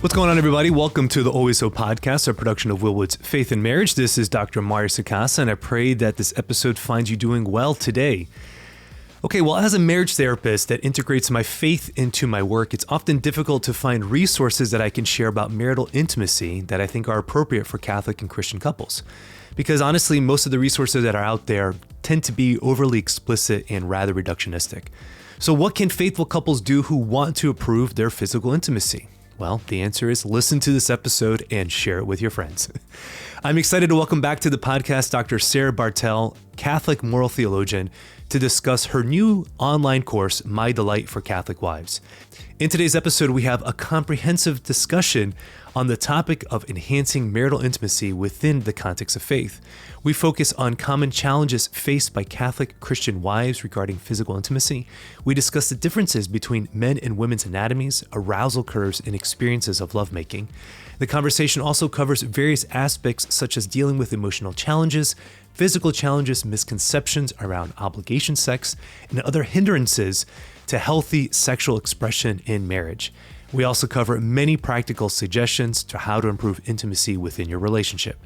What's going on, everybody? Welcome to the Always Hope podcast, a production of Willwood's Faith in Marriage. This is Dr. Mario Sakasa, and I pray that this episode finds you doing well today. Okay, well, as a marriage therapist that integrates my faith into my work, it's often difficult to find resources that I can share about marital intimacy that I think are appropriate for Catholic and Christian couples. Because honestly, most of the resources that are out there tend to be overly explicit and rather reductionistic. So what can faithful couples do who want to improve their physical intimacy? Well, the answer is listen to this episode and share it with your friends. I'm excited to welcome back to the podcast Dr. Sarah Bartel, Catholic moral theologian, to discuss her new online course, My Delight for Catholic Wives. In today's episode, we have a comprehensive discussion on the topic of enhancing marital intimacy within the context of faith. We focus on common challenges faced by Catholic Christian wives regarding physical intimacy. We discuss the differences between men and women's anatomies, arousal curves, and experiences of lovemaking. The conversation also covers various aspects such as dealing with emotional challenges, physical challenges, misconceptions around obligation sex, and other hindrances to healthy sexual expression in marriage. We also cover many practical suggestions to how to improve intimacy within your relationship.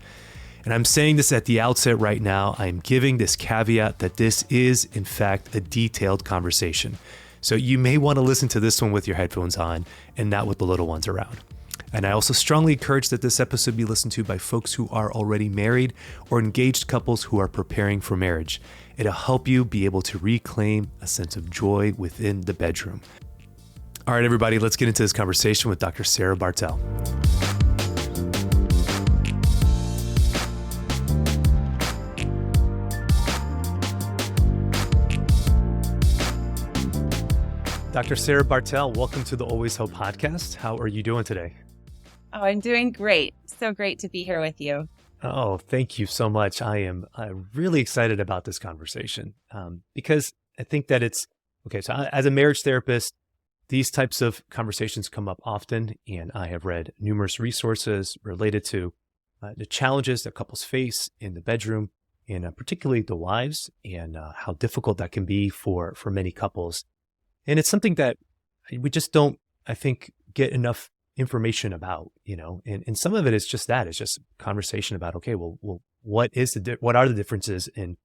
And I'm saying this at the outset right now. I'm giving this caveat that this is, in fact, a detailed conversation. So you may want to listen to this one with your headphones on and not with the little ones around. And I also strongly encourage that this episode be listened to by folks who are already married or engaged couples who are preparing for marriage. It'll help you be able to reclaim a sense of joy within the bedroom. All right, everybody, let's get into this conversation with Dr. Sarah Bartel. Dr. Sarah Bartel, welcome to the Always Hope podcast. How are you doing today? Oh, I'm doing great. So great to be here with you. Oh, thank you so much. I am really excited about this conversation because I think that it's, okay, so as a marriage therapist, these types of conversations come up often, and I have read numerous resources related to the challenges that couples face in the bedroom, and particularly the wives, and how difficult that can be for many couples. And it's something that we just don't, I think, get enough information about, and some of it is just that. It's just conversation about, okay, well, what are the differences in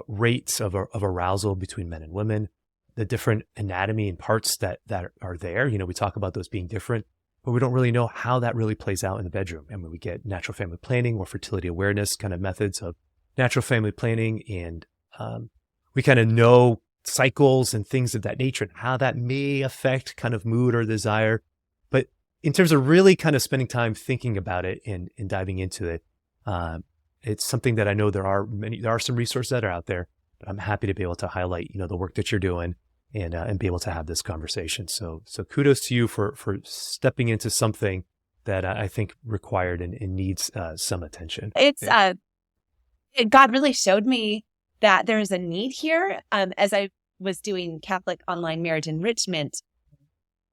rates of arousal between men and women, the different anatomy and parts that are there. We talk about those being different, but we don't really know how that really plays out in the bedroom. And when we get natural family planning or fertility awareness kind of methods of natural family planning, and we kind of know cycles and things of that nature and how that may affect kind of mood or desire. But in terms of really kind of spending time thinking about it and diving into it, it's something that I know there are some resources that are out there, but I'm happy to be able to highlight, the work that you're doing and be able to have this conversation. So kudos to you for stepping into something that I think required and needs some attention. It's God really showed me that there is a need here. As I was doing Catholic online marriage enrichment,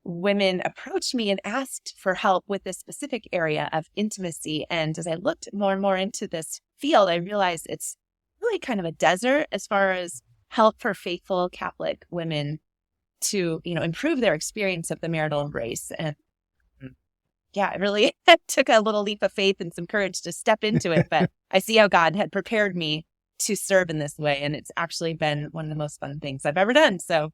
women approached me and asked for help with this specific area of intimacy. And as I looked more and more into this field, I realized it's really kind of a desert as far as help for faithful Catholic women to, improve their experience of the marital embrace. And yeah, it really took a little leap of faith and some courage to step into it. But I see how God had prepared me to serve in this way. And it's actually been one of the most fun things I've ever done. So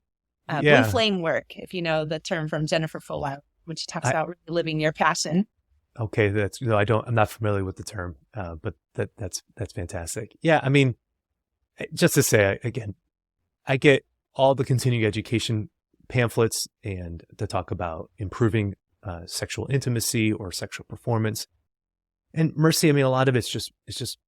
blue flame work, if you know the term from Jennifer Fulwiler, when she talks about really living your passion. Okay, I'm not familiar with the term, but that's fantastic. Yeah, I mean, just to say again, I get all the continuing education pamphlets and to talk about improving sexual intimacy or sexual performance. And mercy, I mean, a lot of it's just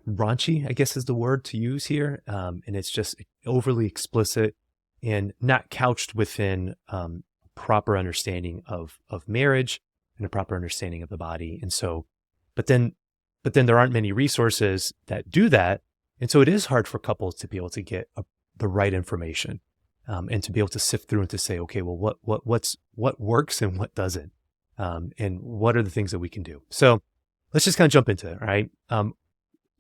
raunchy, I guess is the word to use here, and it's just overly explicit and not couched within proper understanding of marriage and a proper understanding of the body. And so, but then there aren't many resources that do that. And so it is hard for couples to be able to get the right information and to be able to sift through and to say, okay, well, what works and what doesn't, and what are the things that we can do? So let's just kind of jump into it, right?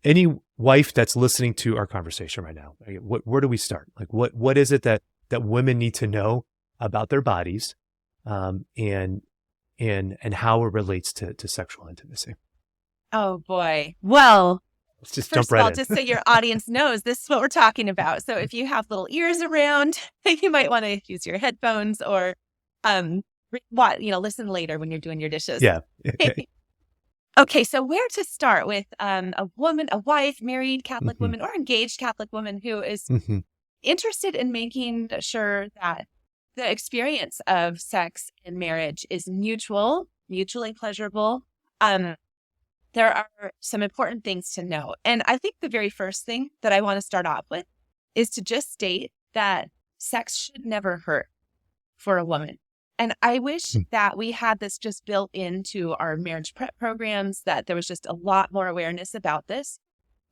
Any wife that's listening to our conversation right now, where do we start? Like, what is it that women need to know about their bodies, and and how it relates to sexual intimacy. Oh boy. Well, Let's just first jump right of all, in. just so your audience knows, this is what we're talking about. So if you have little ears around, you might want to use your headphones or, listen later when you're doing your dishes. Yeah. Okay, so where to start with a woman, a wife, married Catholic woman, or engaged Catholic woman who is interested in making sure that the experience of sex and marriage is mutually pleasurable. There are some important things to know. And I think the very first thing that I want to start off with is to just state that sex should never hurt for a woman. And I wish that we had this just built into our marriage prep programs, that there was just a lot more awareness about this.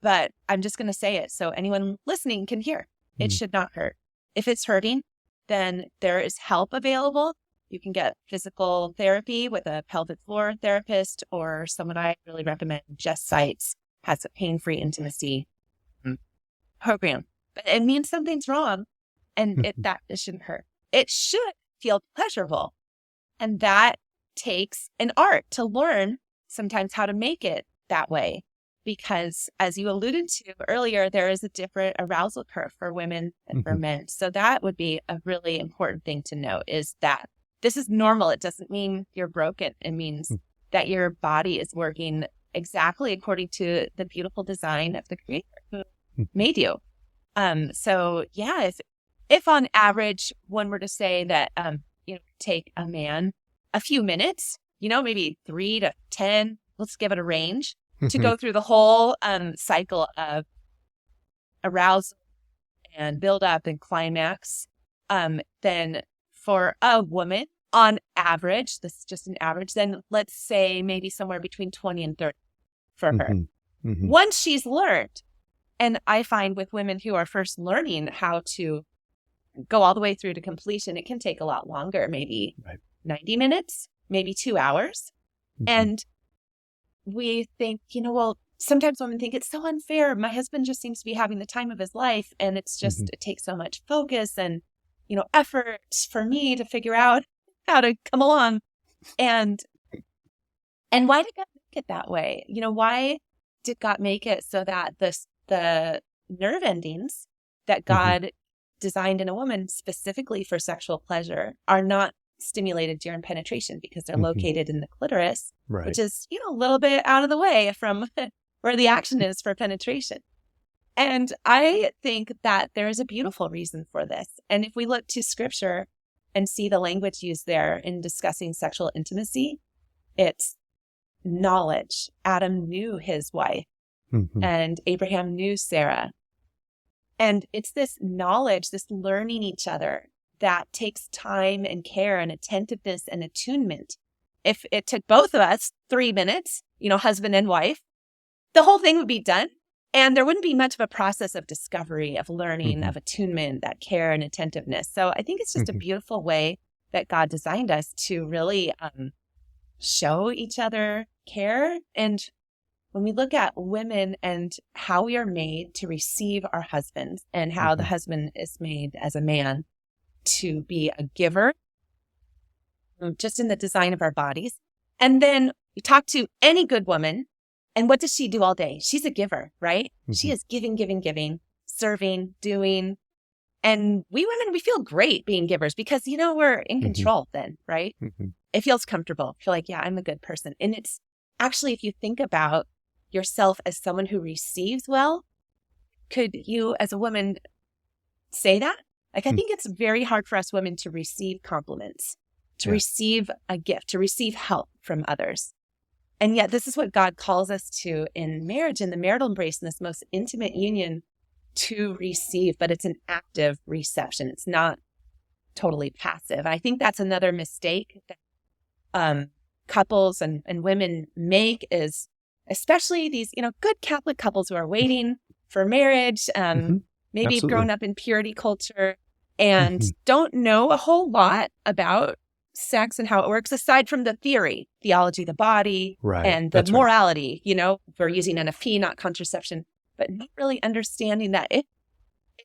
But I'm just going to say it so anyone listening can hear. It should not hurt. If it's hurting, then there is help available. You can get physical therapy with a pelvic floor therapist, or someone I really recommend, Just Sites, has a pain-free intimacy program. But it means something's wrong, and it shouldn't hurt. It should feel pleasurable. And that takes an art to learn sometimes how to make it that way. Because as you alluded to earlier, there is a different arousal curve for women and for men. So that would be a really important thing to note, is that this is normal. It doesn't mean you're broken. It means that your body is working exactly according to the beautiful design of the Creator who made you. So yeah, if on average one were to say that, take a man a few minutes, maybe 3 to 10, let's give it a range, to go through the whole cycle of arousal and build up and climax, then for a woman, on average, this is just an average, then let's say maybe somewhere between 20 and 30 for her. Once she's learned, and I find with women who are first learning how to go all the way through to completion, it can take a lot longer, maybe 90 minutes, maybe 2 hours. And we think, sometimes women think it's so unfair. My husband just seems to be having the time of his life, and it's just, it takes so much focus and, effort for me to figure out how to come along. And why did God make it that way? Why did God make it so that the nerve endings that God designed in a woman specifically for sexual pleasure are not stimulated during penetration, because they're located in the clitoris, which is, a little bit out of the way from where the action is for penetration. And I think that there is a beautiful reason for this. And if we look to scripture and see the language used there in discussing sexual intimacy, it's knowledge. Adam knew his wife, and Abraham knew Sarah. And it's this knowledge, this learning each other, that takes time and care and attentiveness and attunement. If it took both of us 3 minutes, husband and wife, the whole thing would be done. And there wouldn't be much of a process of discovery, of learning, of attunement, that care and attentiveness. So I think it's just a beautiful way that God designed us to really show each other care. And when we look at women and how we are made to receive our husbands, and how the husband is made as a man to be a giver, just in the design of our bodies. And then you talk to any good woman, and what does she do all day? She's a giver, right? She is giving, serving, doing. And we women, we feel great being givers because, we're in control then, right? It feels comfortable. Feel like, yeah, I'm a good person. And it's actually, if you think about yourself as someone who receives well, could you as a woman say that? Like, I think it's very hard for us women to receive compliments, to receive a gift, to receive help from others. And yet this is what God calls us to in marriage, in the marital embrace, in this most intimate union, to receive, but it's an active reception. It's not totally passive. I think that's another mistake that couples and women make, is especially these, good Catholic couples who are waiting for marriage, maybe have grown up in purity culture and don't know a whole lot about sex and how it works, aside from the theology of the body, and the morality, we're using NFP, not contraception, but not really understanding that it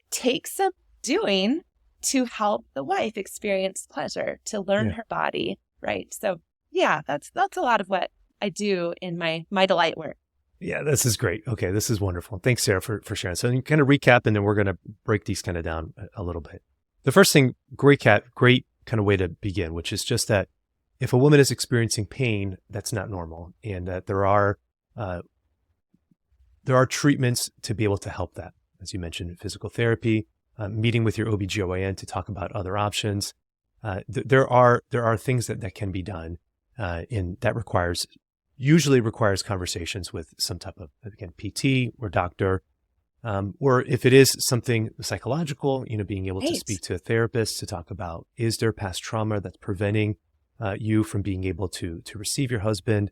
takes some doing to help the wife experience pleasure, to learn her body, right? So yeah, that's a lot of what I do in my delight work. Yeah, this is great. Okay, this is wonderful. Thanks, Sarah, for sharing. So you kind of recap, and then we're going to break these kind of down a little bit. The first thing, great kind of way to begin, which is just that if a woman is experiencing pain, that's not normal, and that there are treatments to be able to help that. As you mentioned, physical therapy, meeting with your OBGYN to talk about other options. There are things that can be done, and that usually requires conversations with some type of, again, PT or doctor, or if it is something psychological, being able to speak to a therapist to talk about, is there past trauma that's preventing you from being able to receive your husband,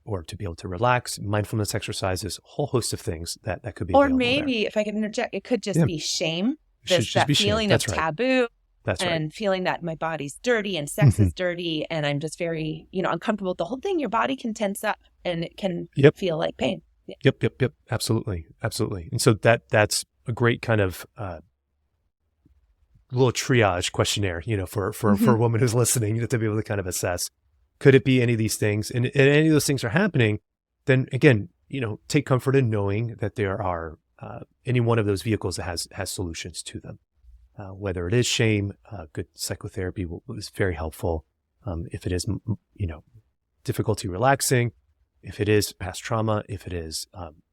or to be able to relax, mindfulness exercises, a whole host of things that could be Or available maybe, there. if I could interject, it could just be shame. That be feeling shame. That's of right. taboo. That's right. And feeling that my body's dirty and sex is dirty and I'm just very, uncomfortable with the whole thing. Your body can tense up and it can feel like pain. Yeah. Yep. Absolutely. And so that's a great kind of little triage questionnaire, for a woman who's listening, to be able to kind of assess, could it be any of these things? And any of those things are happening, then again, take comfort in knowing that there are any one of those vehicles that has solutions to them. Whether it is shame, good psychotherapy is very helpful. If it is, difficulty relaxing, if it is past trauma, if it is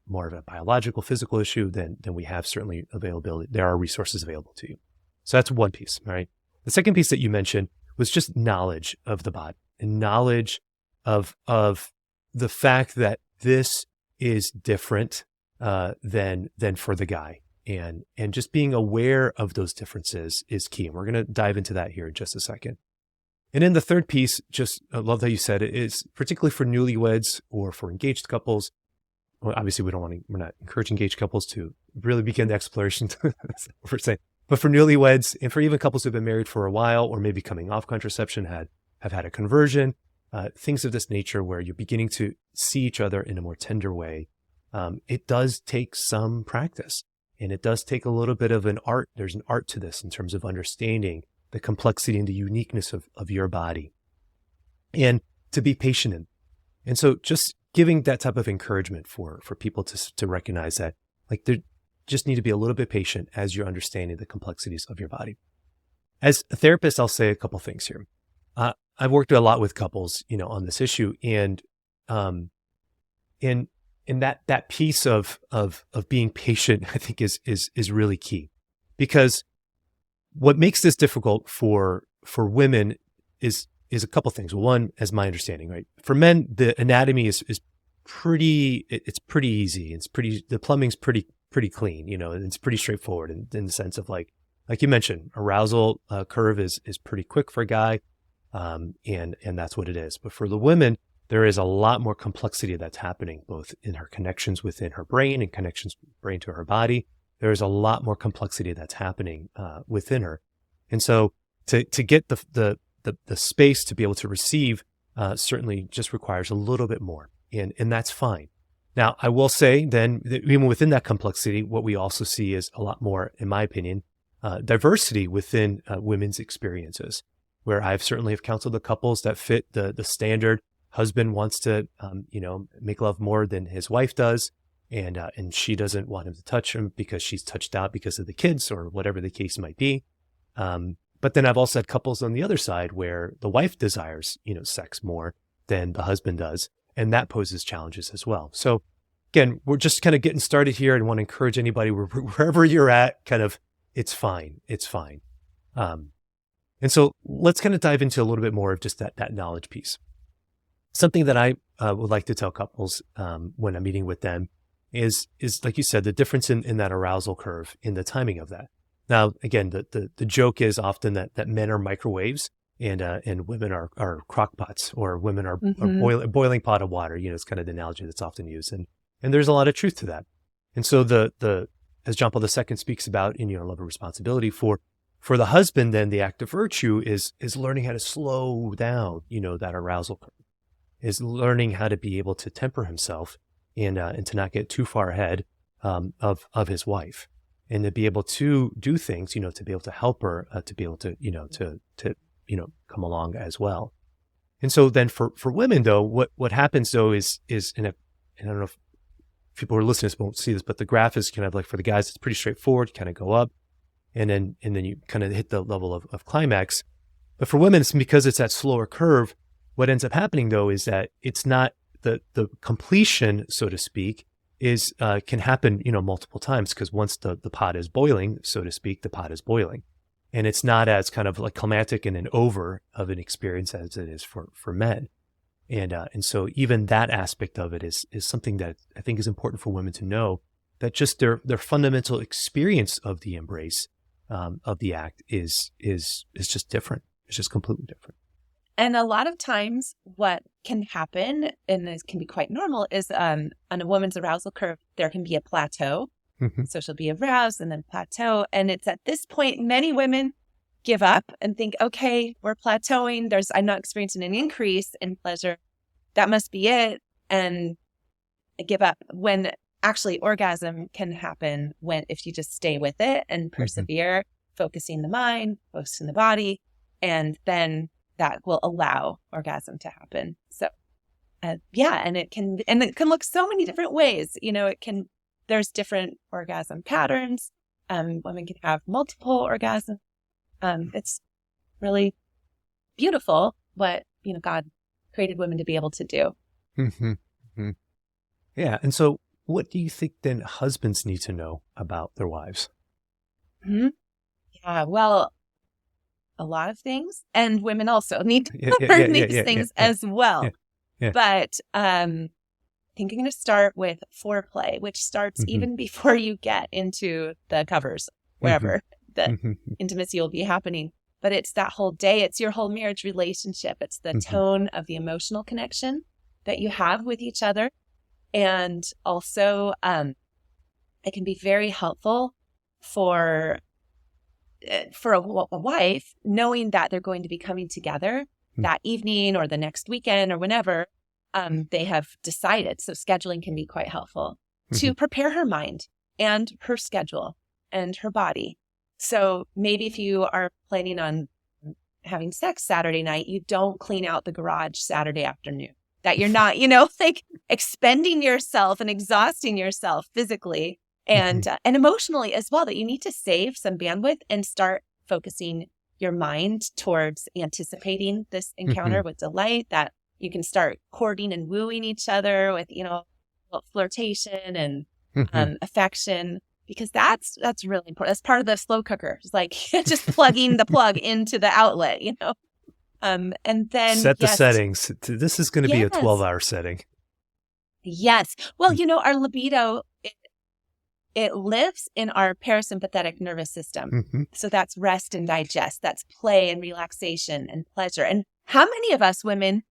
more of a biological, physical issue, then we have certainly availability. There are resources available to you. So that's one piece, right? The second piece that you mentioned was just knowledge of the body and knowledge of the fact that this is different than for the guy. And just being aware of those differences is key. And we're going to dive into that here in just a second. And then the third piece, I love that you said it, is particularly for newlyweds or for engaged couples. Well, obviously we're not encouraging engaged couples to really begin the exploration. That's what we're saying. But for newlyweds and for even couples who've been married for a while or maybe coming off contraception, have had a conversion, things of this nature where you're beginning to see each other in a more tender way. It does take some practice. And it does take a little bit of an art. There's an art to this in terms of understanding the complexity and the uniqueness of your body, and to be patient in. And so just giving that type of encouragement for people to recognize that, like, they just need to be a little bit patient as you're understanding the complexities of your body. As a therapist, I'll say a couple things here. I've worked a lot with couples, on this issue, and that piece of being patient, I think is really key, because what makes this difficult for women is a couple things. One, as my understanding, right? For men, the anatomy is pretty easy. The plumbing's pretty clean, it's pretty straightforward in the sense of like you mentioned, arousal curve is pretty quick for a guy. And that's what it is. But for the women, there is a lot more complexity that's happening, both in her connections within her brain and connections brain to her body. There is a lot more complexity that's happening within her. And so to get the space to be able to receive certainly just requires a little bit more. And that's fine. Now, I will say then, that even within that complexity, what we also see is a lot more, in my opinion, diversity within women's experiences, where I've certainly have counseled the couples that fit the standard. Husband wants to, make love more than his wife does, and she doesn't want him to touch him because she's touched out because of the kids or whatever the case might be. But then I've also had couples on the other side where the wife desires, sex more than the husband does, and that poses challenges as well. So again, we're just kind of getting started here, and want to encourage anybody wherever you're at, it's fine. And so let's kind of dive into a little bit more of just that knowledge piece. Something that I would like to tell couples when I'm meeting with them is like you said, the difference in that arousal curve, in the timing of that. Now, again, the joke is often that men are microwaves and women are crock pots, or women are a boiling pot of water. It's kind of the analogy that's often used, and there's a lot of truth to that. And so as John Paul II speaks about in Love and Responsibility, for the husband, then the act of virtue is learning how to slow down, that arousal curve, is learning how to be able to temper himself and to not get too far ahead of his wife, and to be able to do things, to be able to help her, to be able to, to come along as well. And so then for women though, what happens though is and I don't know if people who are listening won't see this, but the graph is kind of like for the guys, it's pretty straightforward. You kind of go up and then you kind of hit the level of climax. But for women, it's because it's that slower curve. What ends up happening though is that it's not the completion, so to speak, is can happen, multiple times, because once the pot is boiling, so to speak, the pot is boiling. And it's not as kind of like climactic and an over of an experience as it is for men. And so even that aspect of it is something that I think is important for women to know, that just their fundamental experience of the embrace of the act is just different. It's just completely different. And a lot of times what can happen, and this can be quite normal, is on a woman's arousal curve, there can be a plateau. Mm-hmm. So she'll be aroused and then plateau. And it's at this point, many women give up and think, okay, we're plateauing. I'm not experiencing an increase in pleasure. That must be it. And give up, when actually orgasm can happen if you just stay with it and persevere, focusing the mind, focusing the body, and then that will allow orgasm to happen. So, and it can look so many different ways. There's different orgasm patterns. Women can have multiple orgasms. It's really beautiful what, God created women to be able to do. Mm-hmm. Mm-hmm. Yeah. And so what do you think then husbands need to know about their wives? Mm-hmm. Yeah, well, a lot of things, and women also need to learn these things as well. Yeah. But I think I'm going to start with foreplay, which starts even before you get into the covers, wherever the intimacy will be happening. But it's that whole day. It's your whole marriage relationship. It's the tone of the emotional connection that you have with each other. And also, it can be very helpful for a wife, knowing that they're going to be coming together that evening or the next weekend or whenever they have decided. So scheduling can be quite helpful to prepare her mind and her schedule and her body. So maybe if you are planning on having sex Saturday night, you don't clean out the garage Saturday afternoon. That you're not, like expending yourself and exhausting yourself physically and emotionally as well, that you need to save some bandwidth and start focusing your mind towards anticipating this encounter with delight, that you can start courting and wooing each other with, flirtation and affection, because that's really important. That's part of the slow cooker. It's like just plugging the plug into the outlet, and then set the settings. This is going to be a 12-hour setting. Yes. Well, our libido, it lives in our parasympathetic nervous system. So that's rest and digest. That's play and relaxation and pleasure. And how many of us women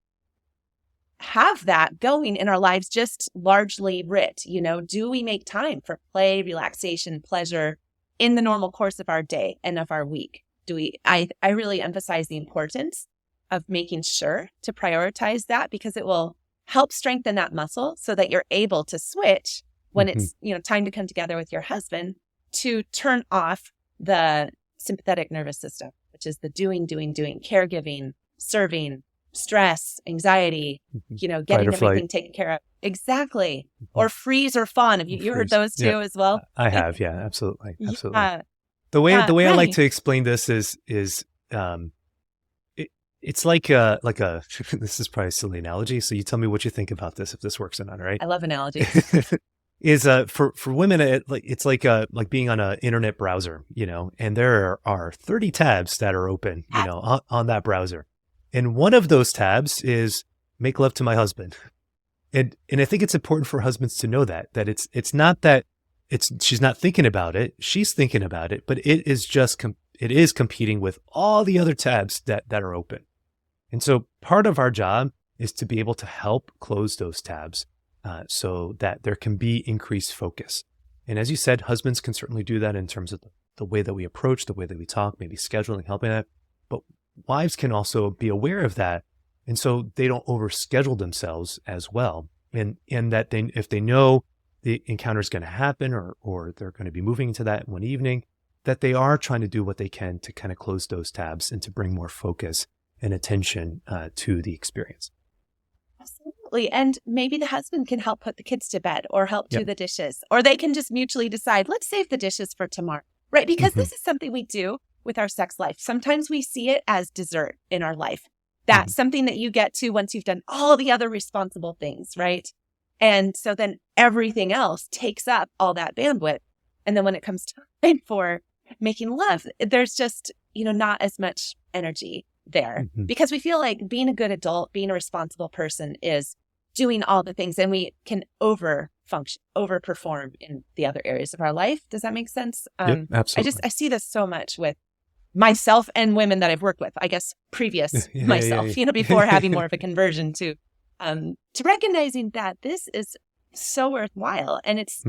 have that going in our lives, just largely writ? Do we make time for play, relaxation, pleasure in the normal course of our day and of our week? I really emphasize the importance of making sure to prioritize that, because it will help strengthen that muscle so that you're able to switch when it's, time to come together with your husband, to turn off the sympathetic nervous system, which is the doing, caregiving, serving, stress, anxiety, getting everything taken care of. Exactly. Or freeze or fawn. Have you heard those two as well? I have. Yeah, absolutely. Absolutely. The way I like to explain this is it's like a this is probably a silly analogy. So you tell me what you think about this, if this works or not. All right. I love analogies. Is for women, it's like being on an internet browser, and there are 30 tabs that are open, on that browser. And one of those tabs is make love to my husband. And I think it's important for husbands to know that it's not that she's not thinking about it. She's thinking about it, but it is competing with all the other tabs that are open. And so part of our job is to be able to help close those tabs so that there can be increased focus. And as you said, husbands can certainly do that in terms of the way that we approach, the way that we talk, maybe scheduling, helping that. But wives can also be aware of that. And so they don't overschedule themselves as well. And that if they know the encounter is going to happen or they're going to be moving into that one evening, that they are trying to do what they can to kind of close those tabs and to bring more focus and attention to the experience. Absolutely. And maybe the husband can help put the kids to bed or help do Yep. the dishes, or they can just mutually decide, let's save the dishes for tomorrow, right? Because this is something we do with our sex life. Sometimes we see it as dessert in our life. That's something that you get to once you've done all the other responsible things, right? And so then everything else takes up all that bandwidth. And then when it comes time for making love, there's just, not as much energy there because we feel like being a good adult, being a responsible person is doing all the things, and we can overperform in the other areas of our life. Does that make sense? Yep, absolutely. I see this so much with myself and women that I've worked with, I guess, previous myself, before having more of a conversion to recognizing that this is so worthwhile. And it's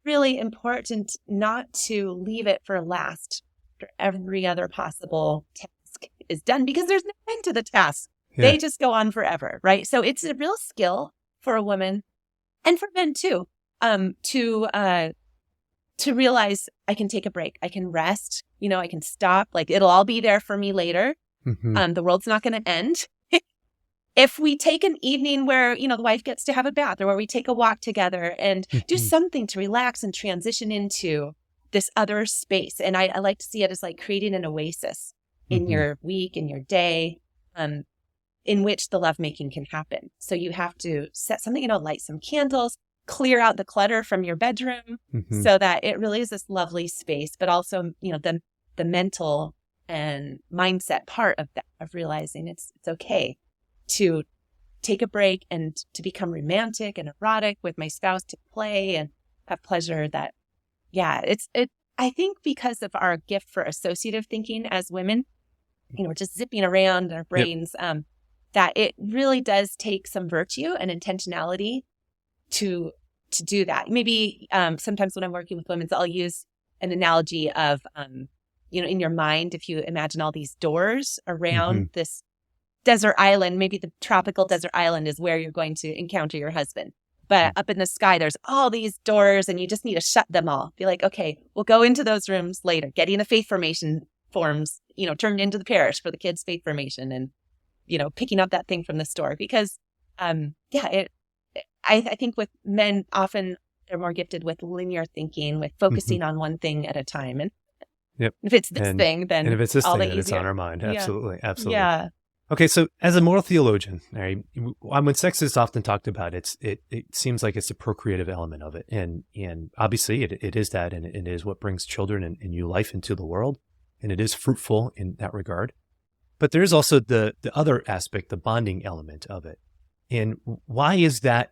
really important not to leave it for last after every other possible task is done, because there's no end to the task. Yeah. They just go on forever, right? So it's a real skill for a woman and for men too, to realize I can take a break. I can rest, I can stop. Like, it'll all be there for me later. The world's not going to end. If we take an evening where, the wife gets to have a bath, or where we take a walk together and do something to relax and transition into this other space. And I like to see it as like creating an oasis in your week, in your day, in which the lovemaking can happen. So you have to set something, light some candles, clear out the clutter from your bedroom so that it really is this lovely space, but also, the mental and mindset part of that, of realizing it's okay to take a break and to become romantic and erotic with my spouse, to play and have pleasure. That, I think because of our gift for associative thinking as women, we're just zipping around in our brains, that it really does take some virtue and intentionality to do that. Maybe sometimes when I'm working with women, I'll use an analogy of, in your mind, if you imagine all these doors around this desert island, maybe the tropical desert island is where you're going to encounter your husband. But up in the sky, there's all these doors and you just need to shut them all. Be like, okay, we'll go into those rooms later, getting the faith formation forms, turned into the parish for the kids' faith formation, and, picking up that thing from the store. Because, I think with men, often they're more gifted with linear thinking, with focusing on one thing at a time. And if it's this thing, then and if it's this all thing, the then easier. it's on our mind. Absolutely. Absolutely. Yeah. Okay, so as a moral theologian, right, when sex is often talked about, it seems like it's a procreative element of it, and obviously it is that, and it is what brings children and new life into the world, and it is fruitful in that regard. But there is also the other aspect, the bonding element of it, and why is that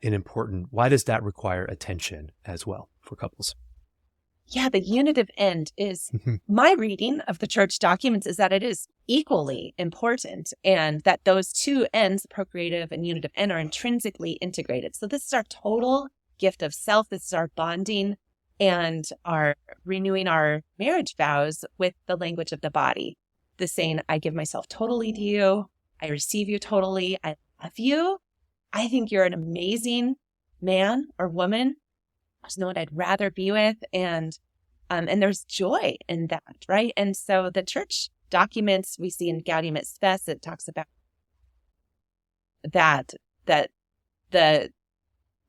why does that require attention as well for couples? Yeah, the unitive end is, my reading of the church documents is that it is equally important, and that those two ends, procreative and unitive end, are intrinsically integrated. So this is our total gift of self. This is our bonding and our renewing our marriage vows with the language of the body. The saying, I give myself totally to you. I receive you totally. I love you. I think you're an amazing man or woman. There's no one I'd rather be with. And there's joy in that, right? And so the church documents we see in Gaudium et Spes, it talks about that the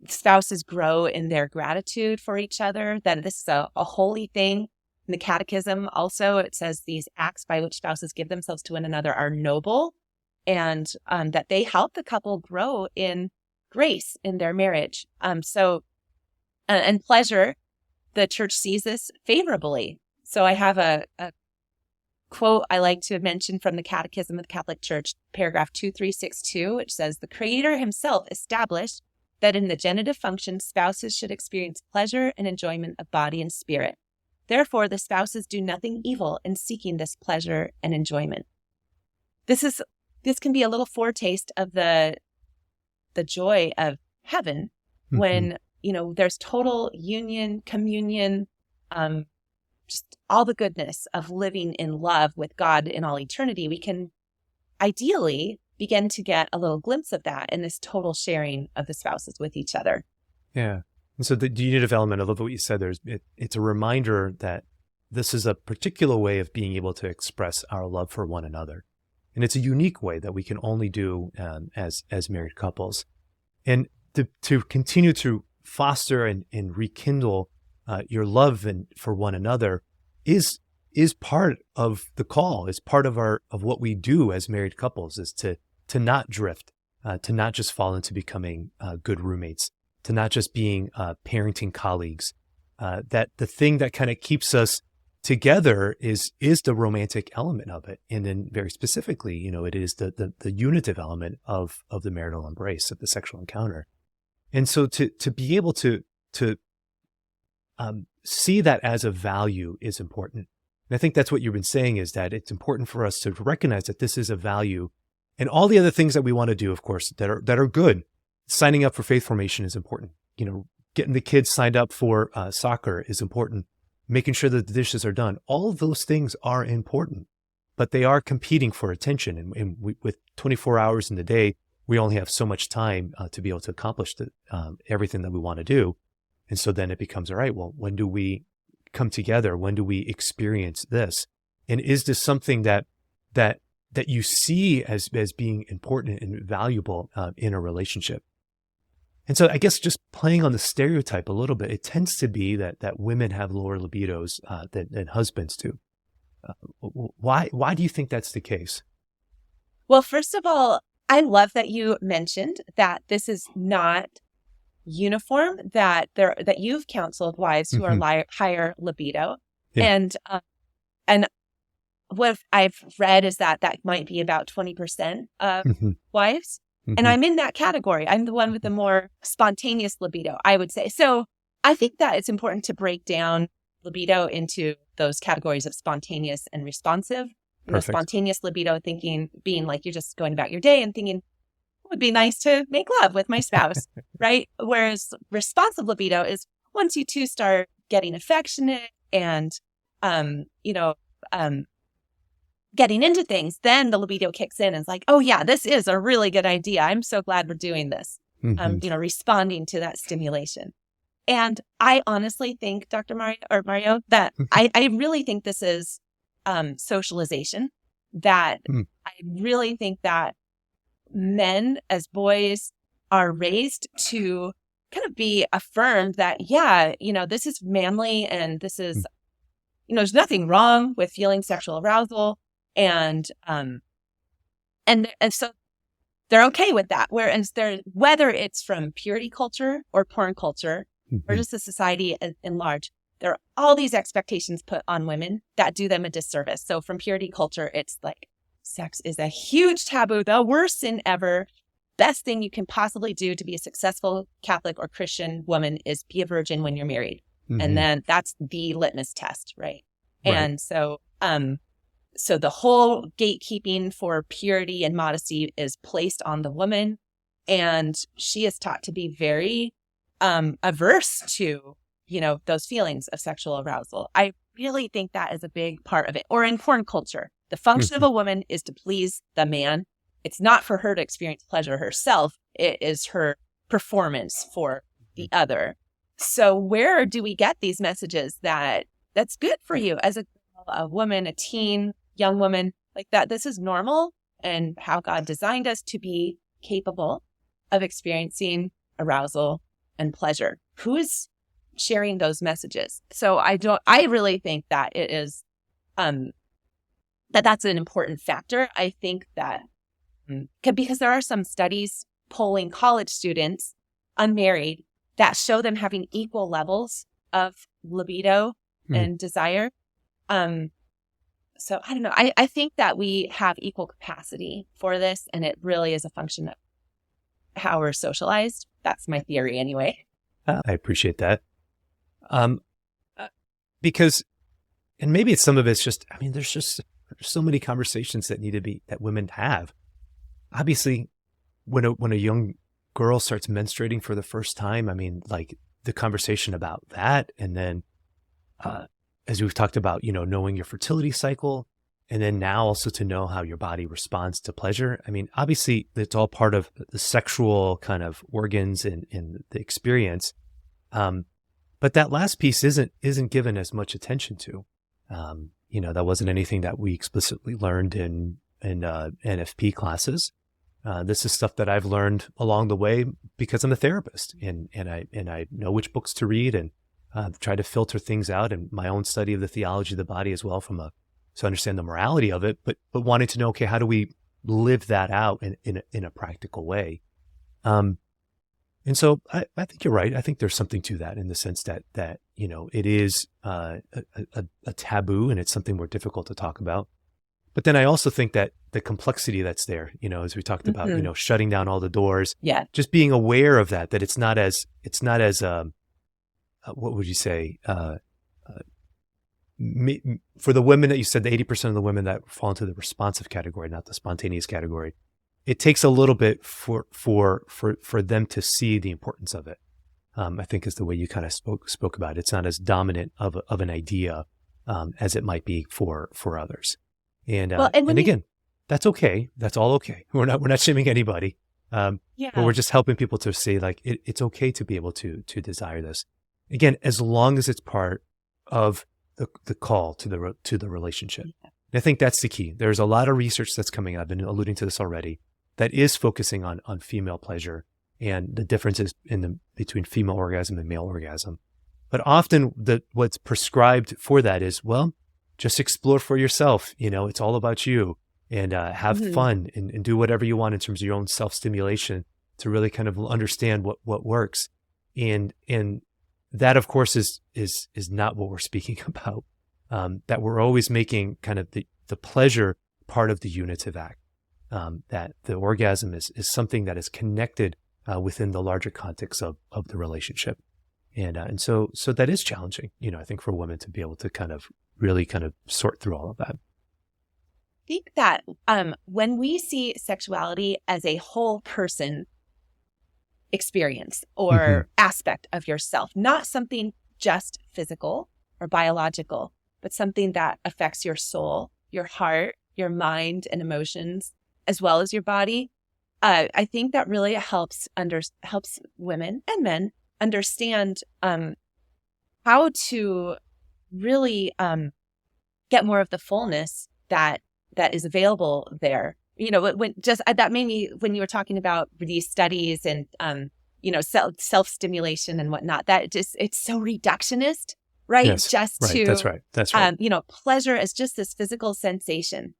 spouses grow in their gratitude for each other, that this is a holy thing. In the Catechism also, it says these acts by which spouses give themselves to one another are noble, and that they help the couple grow in grace in their marriage. And pleasure, the church sees this favorably. So I have a quote I like to mention from the Catechism of the Catholic Church, paragraph 2362, which says, the Creator himself established that in the genitive function, spouses should experience pleasure and enjoyment of body and spirit. Therefore, the spouses do nothing evil in seeking this pleasure and enjoyment. This can be a little foretaste of the joy of heaven when there's total union, communion, just all the goodness of living in love with God in all eternity. We can ideally begin to get a little glimpse of that in this total sharing of the spouses with each other. Yeah. And so the unitive element, I love what you said there, it's a reminder that this is a particular way of being able to express our love for one another. And it's a unique way that we can only do as married couples. And to continue to foster and rekindle your love for one another is part of the call, is part of what we do as married couples, is to not drift, to not just fall into becoming good roommates, to not just being parenting colleagues. That the thing that kind of keeps us together is the romantic element of it. And then very specifically, it is the unitive element of the marital embrace, of the sexual encounter. And so to be able to see that as a value is important. And I think that's what you've been saying, is that it's important for us to recognize that this is a value, and all the other things that we want to do, of course, that are good. Signing up for faith formation is important. Getting the kids signed up for soccer is important. Making sure that the dishes are done. All of those things are important, but they are competing for attention. And with 24 hours in the day, we only have so much time to be able to accomplish everything that we want to do. And so then it becomes, all right, well, when do we come together? When do we experience this? And is this something that you see as being important and valuable in a relationship? And so I guess just playing on the stereotype a little bit, it tends to be that women have lower libidos than husbands do. Why do you think that's the case? Well, first of all, I love that you mentioned that this is not uniform, that you've counseled wives who are higher libido. Yeah. And what I've read is that might be about 20% of wives. Mm-hmm. And I'm in that category. I'm the one with the more spontaneous libido, I would say. So I think that it's important to break down libido into those categories of spontaneous and responsive. The spontaneous libido being like you're just going about your day and thinking, it would be nice to make love with my spouse, right? Whereas responsive libido is once you two start getting affectionate and, getting into things, then the libido kicks in and it's like, oh yeah, this is a really good idea. I'm so glad we're doing this. Responding to that stimulation. And I honestly think, Dr. Mario, that I really think this is socialization, that I really think that men as boys are raised to kind of be affirmed that, this is manly and this is, there's nothing wrong with feeling sexual arousal. And so they're okay with that. Whereas whether it's from purity culture or porn culture or just the society in large, there are all these expectations put on women that do them a disservice. So from purity culture, it's like sex is a huge taboo, the worst sin ever. Best thing you can possibly do to be a successful Catholic or Christian woman is be a virgin when you're married. And then that's the litmus test, right? And so the whole gatekeeping for purity and modesty is placed on the woman, and she is taught to be very averse to, those feelings of sexual arousal. I really think that is a big part of it. Or in porn culture, the function of a woman is to please the man. It's not for her to experience pleasure herself. It is her performance for the other. So where do we get these messages that that's good for you as a woman, a teen, young woman, like that this is normal and how God designed us to be capable of experiencing arousal and pleasure? Who is sharing those messages? So I really think that it is, that's an important factor. I think that because there are some studies polling college students unmarried that show them having equal levels of libido and desire. So I don't know. I think that we have equal capacity for this, and it really is a function of how we're socialized. That's my theory anyway. I appreciate that. Because, and maybe some of it's just, there's so many conversations that women have. Obviously, when a young girl starts menstruating for the first time, like the conversation about that, and then, as we've talked about, knowing your fertility cycle, and then now also to know how your body responds to pleasure. Obviously, it's all part of the sexual kind of organs and the experience. But that last piece isn't given as much attention to. That wasn't anything that we explicitly learned in NFP classes. This is stuff that I've learned along the way because I'm a therapist, and I know which books to read, and try to filter things out, and my own study of the theology of the body as well, to understand the morality of it, but wanting to know, okay, how do we live that out in a practical way? And so I think you're right. I think there's something to that in the sense that it is a taboo, and it's something more difficult to talk about. But then I also think that the complexity that's there, as we talked about, shutting down all the doors, just being aware of that it's not as what would you say? For the women that you said, the 80% of the women that fall into the responsive category, not the spontaneous category, it takes a little bit for them to see the importance of it. I think is the way you kind of spoke about it. It's not as dominant of an idea as it might be for others. And again, that's okay. That's all okay. We're not shaming anybody. But we're just helping people to see like it's okay to be able to desire this. Again, as long as it's part of the call to the relationship. And I think that's the key. There's a lot of research that's coming out, I've been alluding to this already, that is focusing on female pleasure and the differences between female orgasm and male orgasm. But often what's prescribed for that is, well, just explore for yourself. It's all about you, and have fun and do whatever you want in terms of your own self-stimulation to really kind of understand what works. And that, of course, is not what we're speaking about. That we're always making kind of the pleasure part of the unitive act. That the orgasm is something that is connected within the larger context of the relationship. And so that is challenging, I think, for women to be able to kind of really kind of sort through all of that. I think that when we see sexuality as a whole person experience or aspect of yourself, not something just physical or biological, but something that affects your soul, your heart, your mind and emotions, as well as your body, I think that really helps women and men understand how to really get more of the fullness that is available there. That made me, when you were talking about these studies and self-stimulation and whatnot, that it's so reductionist, right? Yes, that's right. Pleasure is just this physical sensation.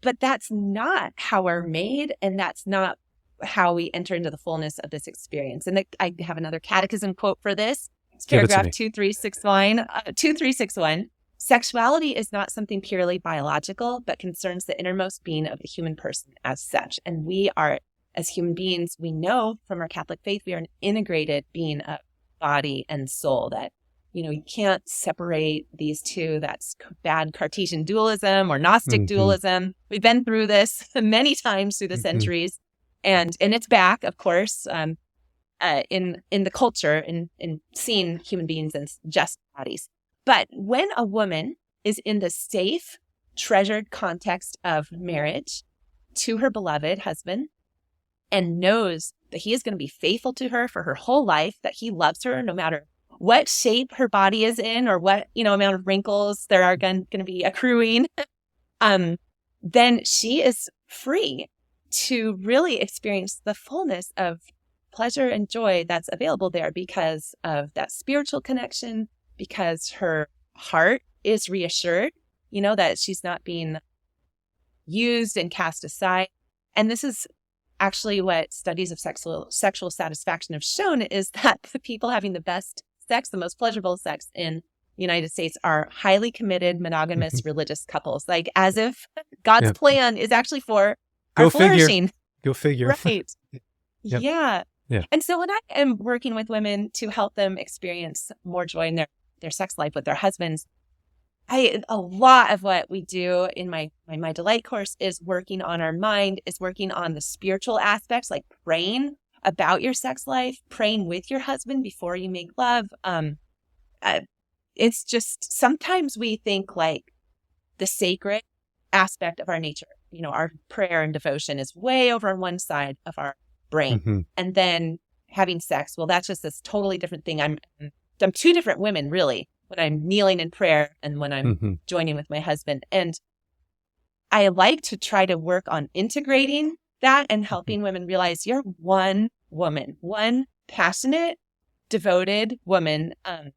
But that's not how we're made, and that's not how we enter into the fullness of this experience. And I have another catechism quote for this. It's paragraph 2361. Sexuality is not something purely biological, but concerns the innermost being of the human person as such. And we are, as human beings, we know from our Catholic faith, we are an integrated being of body and soul, that you can't separate these two. That's bad Cartesian dualism or Gnostic dualism. We've been through this many times through the centuries, and it's back, of course, in the culture, in seeing human beings as just bodies. But when a woman is in the safe, treasured context of marriage to her beloved husband and knows that he is going to be faithful to her for her whole life, that he loves her no matter what shape her body is in or what, amount of wrinkles there are going to be accruing, then she is free to really experience the fullness of pleasure and joy that's available there because of that spiritual connection, because her heart is reassured, that she's not being used and cast aside. And this is actually what studies of sexual satisfaction have shown, is that the people having the best sex, the most pleasurable sex in the United States, are highly committed, monogamous, religious couples, like as if God's plan is actually for our flourishing. Go figure. Right. Yeah. And so when I am working with women to help them experience more joy in their sex life with their husbands, a lot of what we do in my Delight course is working on our mind, is working on the spiritual aspects, like praying about your sex life, praying with your husband before you make love. It's just, sometimes we think like the sacred aspect of our nature, our prayer and devotion is way over on one side of our brain. And then having sex, well, that's just this totally different thing. I'm two different women, really, when I'm kneeling in prayer and when I'm joining with my husband. And I like to try to work on integrating that and helping women realize you're one woman, one passionate, devoted woman. And,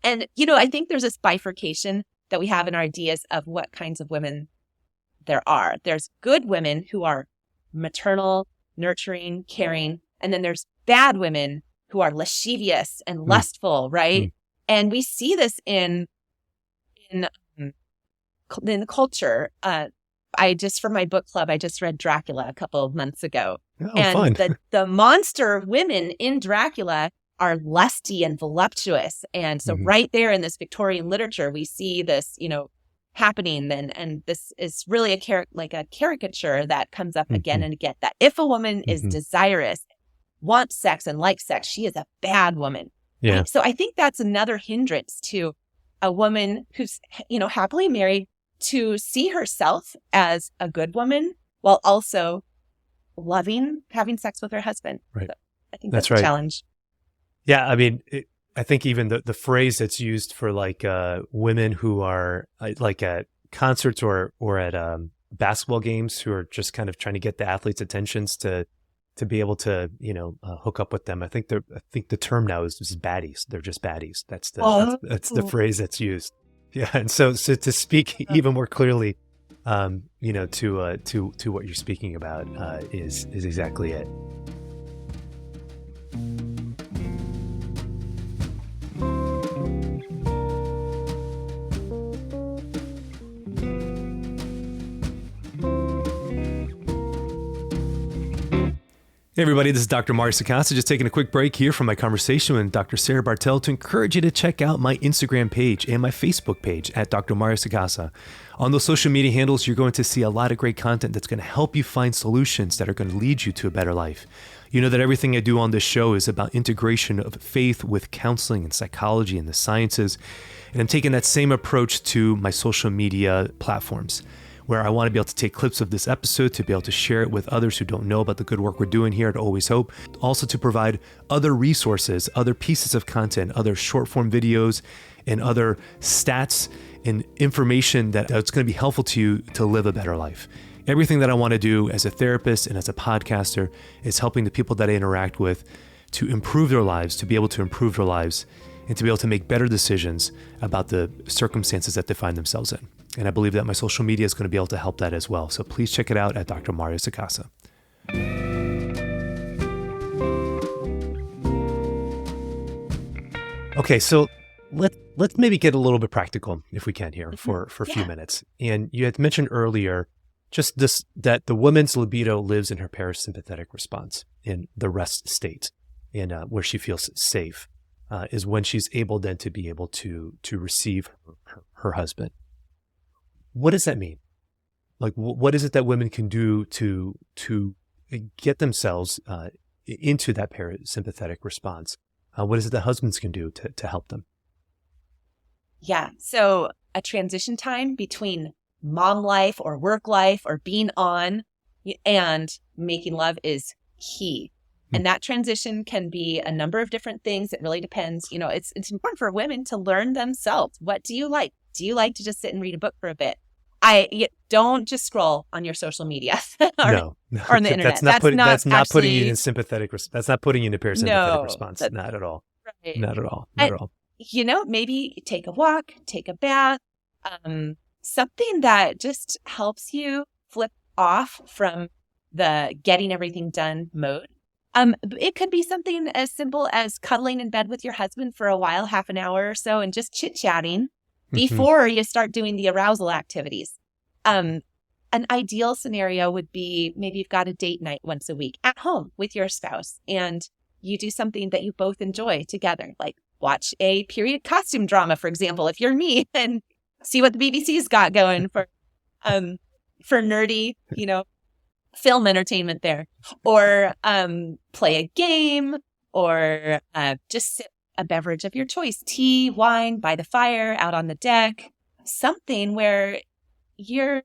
I think there's this bifurcation that we have in our ideas of what kinds of women there are. There's good women who are maternal, nurturing, caring, and then there's bad women who are lascivious and lustful, right? And we see this in the culture. For my book club, I just read Dracula a couple of months ago. Oh, and fun. the monster women in Dracula are lusty and voluptuous. And so right there in this Victorian literature, we see this, happening then. And this is really a caricature that comes up again and again, that if a woman is desirous, wants sex and likes sex, she is a bad woman. Yeah. Right? So I think that's another hindrance to a woman who's, happily married, to see herself as a good woman while also loving having sex with her husband. Right. So I think that's a challenge. Yeah. I mean, I think even the phrase that's used for women who are like at concerts or at basketball games who are just kind of trying to get the athletes' attentions to be able to, hook up with them. I think the term now is baddies. They're just baddies. That's the phrase that's used. Yeah, and so to speak even more clearly, to what you're speaking about is exactly it. Hey everybody, this is Dr. Mario Sacasa, just taking a quick break here from my conversation with Dr. Sarah Bartel to encourage you to check out my Instagram page and my Facebook page at Dr. Mario Sacasa. On those social media handles, you're going to see a lot of great content that's going to help you find solutions that are going to lead you to a better life. You know that everything I do on this show is about integration of faith with counseling and psychology and the sciences, and I'm taking that same approach to my social media platforms, where I want to be able to take clips of this episode to be able to share it with others who don't know about the good work we're doing here at Always Hope. Also to provide other resources, other pieces of content, other short form videos, and other stats and information that's going to be helpful to you to live a better life. Everything that I want to do as a therapist and as a podcaster is helping the people that I interact with to improve their lives, to be able to improve their lives, and to be able to make better decisions about the circumstances that they find themselves in. And I believe that my social media is going to be able to help that as well. So please check it out at Dr. Mario Sacasa. Okay, so let's maybe get a little bit practical if we can here for a few minutes. And you had mentioned earlier just this, that the woman's libido lives in her parasympathetic response in the rest state, and where she feels safe is when she's able then to be able to receive her husband. What does that mean? Like, what is it that women can do to get themselves into that parasympathetic response? What is it that husbands can do to help them? Yeah. So a transition time between mom life or work life or being on and making love is key. And that transition can be a number of different things. It really depends. It's important for women to learn themselves. What do you like? Do you like to just sit and read a book for a bit? Don't just scroll on your social media or on the internet. That's not putting you in sympathetic. That's not putting you in a parasympathetic response. Not at all. Right. Not at all. Not at all. Maybe take a walk, take a bath, something that just helps you flip off from the getting everything done mode. It could be something as simple as cuddling in bed with your husband for a while, half an hour or so, and just chit-chatting before you start doing the arousal activities. An ideal scenario would be maybe you've got a date night once a week at home with your spouse, and you do something that you both enjoy together, like watch a period costume drama, for example, if you're me, and see what the BBC's got going for nerdy, film entertainment there, or play a game, or just sip a beverage of your choice, tea, wine, by the fire, out on the deck, something where you're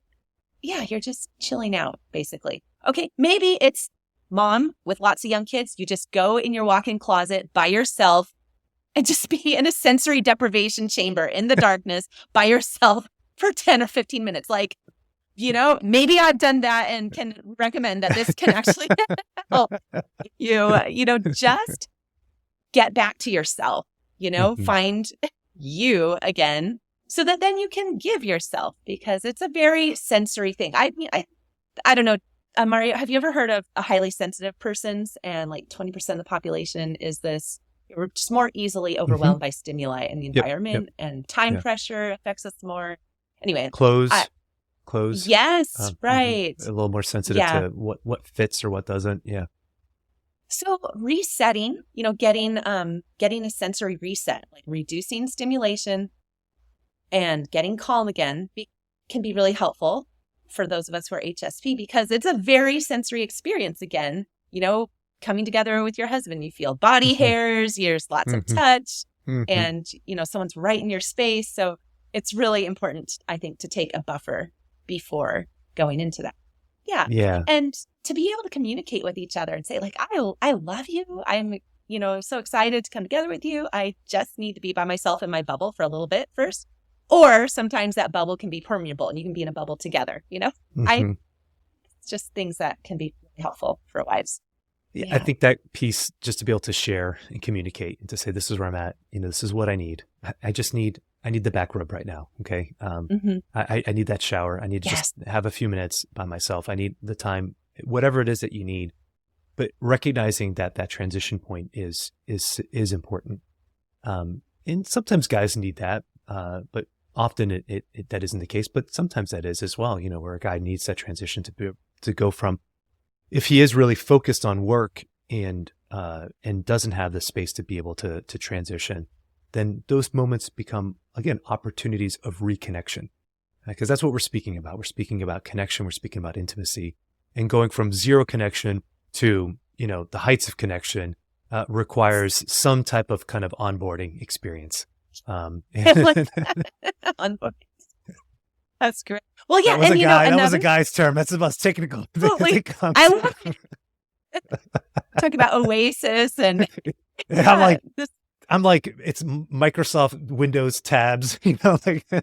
just chilling out, basically. Okay, maybe it's mom with lots of young kids. You just go in your walk-in closet by yourself and just be in a sensory deprivation chamber in the darkness by yourself for 10 or 15 minutes. Like, maybe I've done that and can recommend that this can actually help you, just get back to yourself, find you again so that then you can give yourself, because it's a very sensory thing. I mean, I don't know, Mario, have you ever heard of a highly sensitive persons? And like 20% of the population is this, we're just more easily overwhelmed by stimuli in the environment, and time pressure affects us more. Anyway. Clothes. Yes, right. A little more sensitive to what fits or what doesn't. Yeah. So resetting, getting a sensory reset, like reducing stimulation and getting calm again can be really helpful for those of us who are HSP, because it's a very sensory experience again, coming together with your husband. You feel body hairs, there's lots of touch, and, someone's right in your space. So it's really important, I think, to take a buffer before going into that. Yeah. And to be able to communicate with each other and say, like, I love you. I'm, so excited to come together with you. I just need to be by myself in my bubble for a little bit first. Or sometimes that bubble can be permeable and you can be in a bubble together, It's just things that can be really helpful for wives. Yeah. I think that piece, just to be able to share and communicate and to say, this is where I'm at, this is what I need. I need the back rub right now. Okay. I need that shower. I need to just have a few minutes by myself. I need the time, whatever it is that you need, but recognizing that transition point is important. And sometimes guys need that, but often it that isn't the case, but sometimes that is as well, where a guy needs that transition to go from, if he is really focused on work and doesn't have the space to be able to transition, then those moments become, again, opportunities of reconnection, because that's what we're speaking about. We're speaking about connection. We're speaking about intimacy, and going from zero connection to, the heights of connection requires some type of kind of onboarding experience. Onboarding. That's great. Well, yeah. That was a guy's term. That's the most technical. I love it. Talk about Oasis and I'm like, it's Microsoft Windows tabs, like. My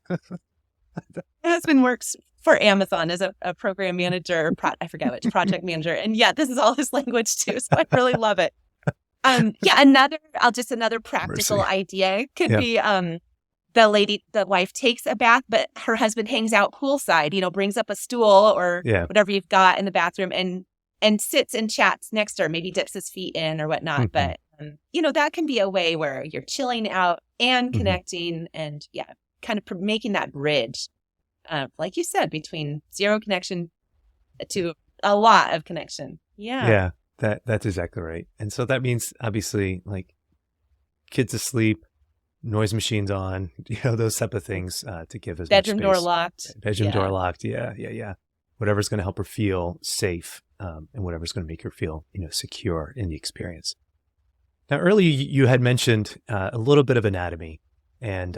husband works for Amazon as a program manager, I forget which project manager. And this is all his language too. So I really love it. Another practical idea could be, the wife takes a bath, but her husband hangs out poolside, brings up a stool or whatever you've got in the bathroom and sits and chats next to her, maybe dips his feet in or whatnot. But, that can be a way where you're chilling out and connecting and kind of making that bridge, like you said, between zero connection to a lot of connection. Yeah. Yeah, that's exactly right. And so that means obviously like kids asleep, noise machines on, those type of things to give as bedroom much door space. locked. Bedroom door locked. Yeah. Whatever's going to help her feel safe, and whatever's going to make her feel, secure in the experience. Now, earlier you had mentioned a little bit of anatomy, and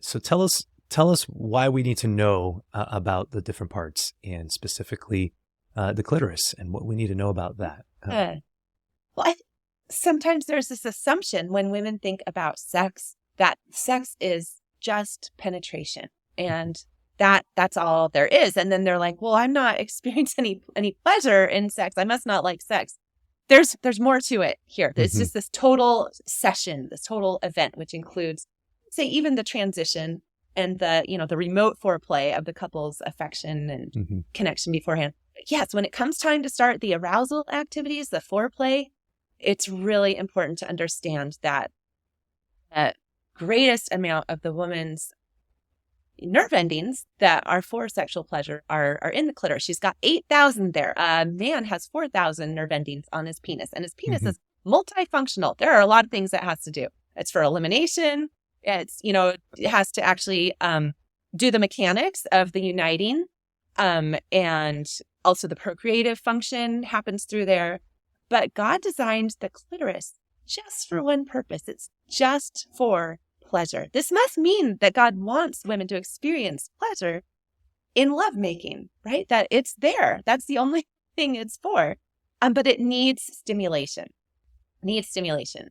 so tell us why we need to know about the different parts, and specifically the clitoris, and what we need to know about that. Sometimes there's this assumption when women think about sex that sex is just penetration and that's all there is. And then they're like, well, I'm not experiencing any pleasure in sex. I must not like sex. There's more to it here. There's just this total session, this total event, which includes, say, even the transition and the remote foreplay of the couple's affection and connection beforehand. But yes, when it comes time to start the arousal activities, the foreplay, it's really important to understand that the greatest amount of the woman's nerve endings that are for sexual pleasure are in the clitoris. She's got 8,000 there. A man has 4,000 nerve endings on his penis, and his penis is multifunctional. There are a lot of things that has to do. It's for elimination. It's, it has to actually do the mechanics of the uniting, and also the procreative function happens through there. But God designed the clitoris just for one purpose. It's just for pleasure. This must mean that God wants women to experience pleasure in lovemaking, right? That it's there. That's the only thing it's for. But it needs stimulation.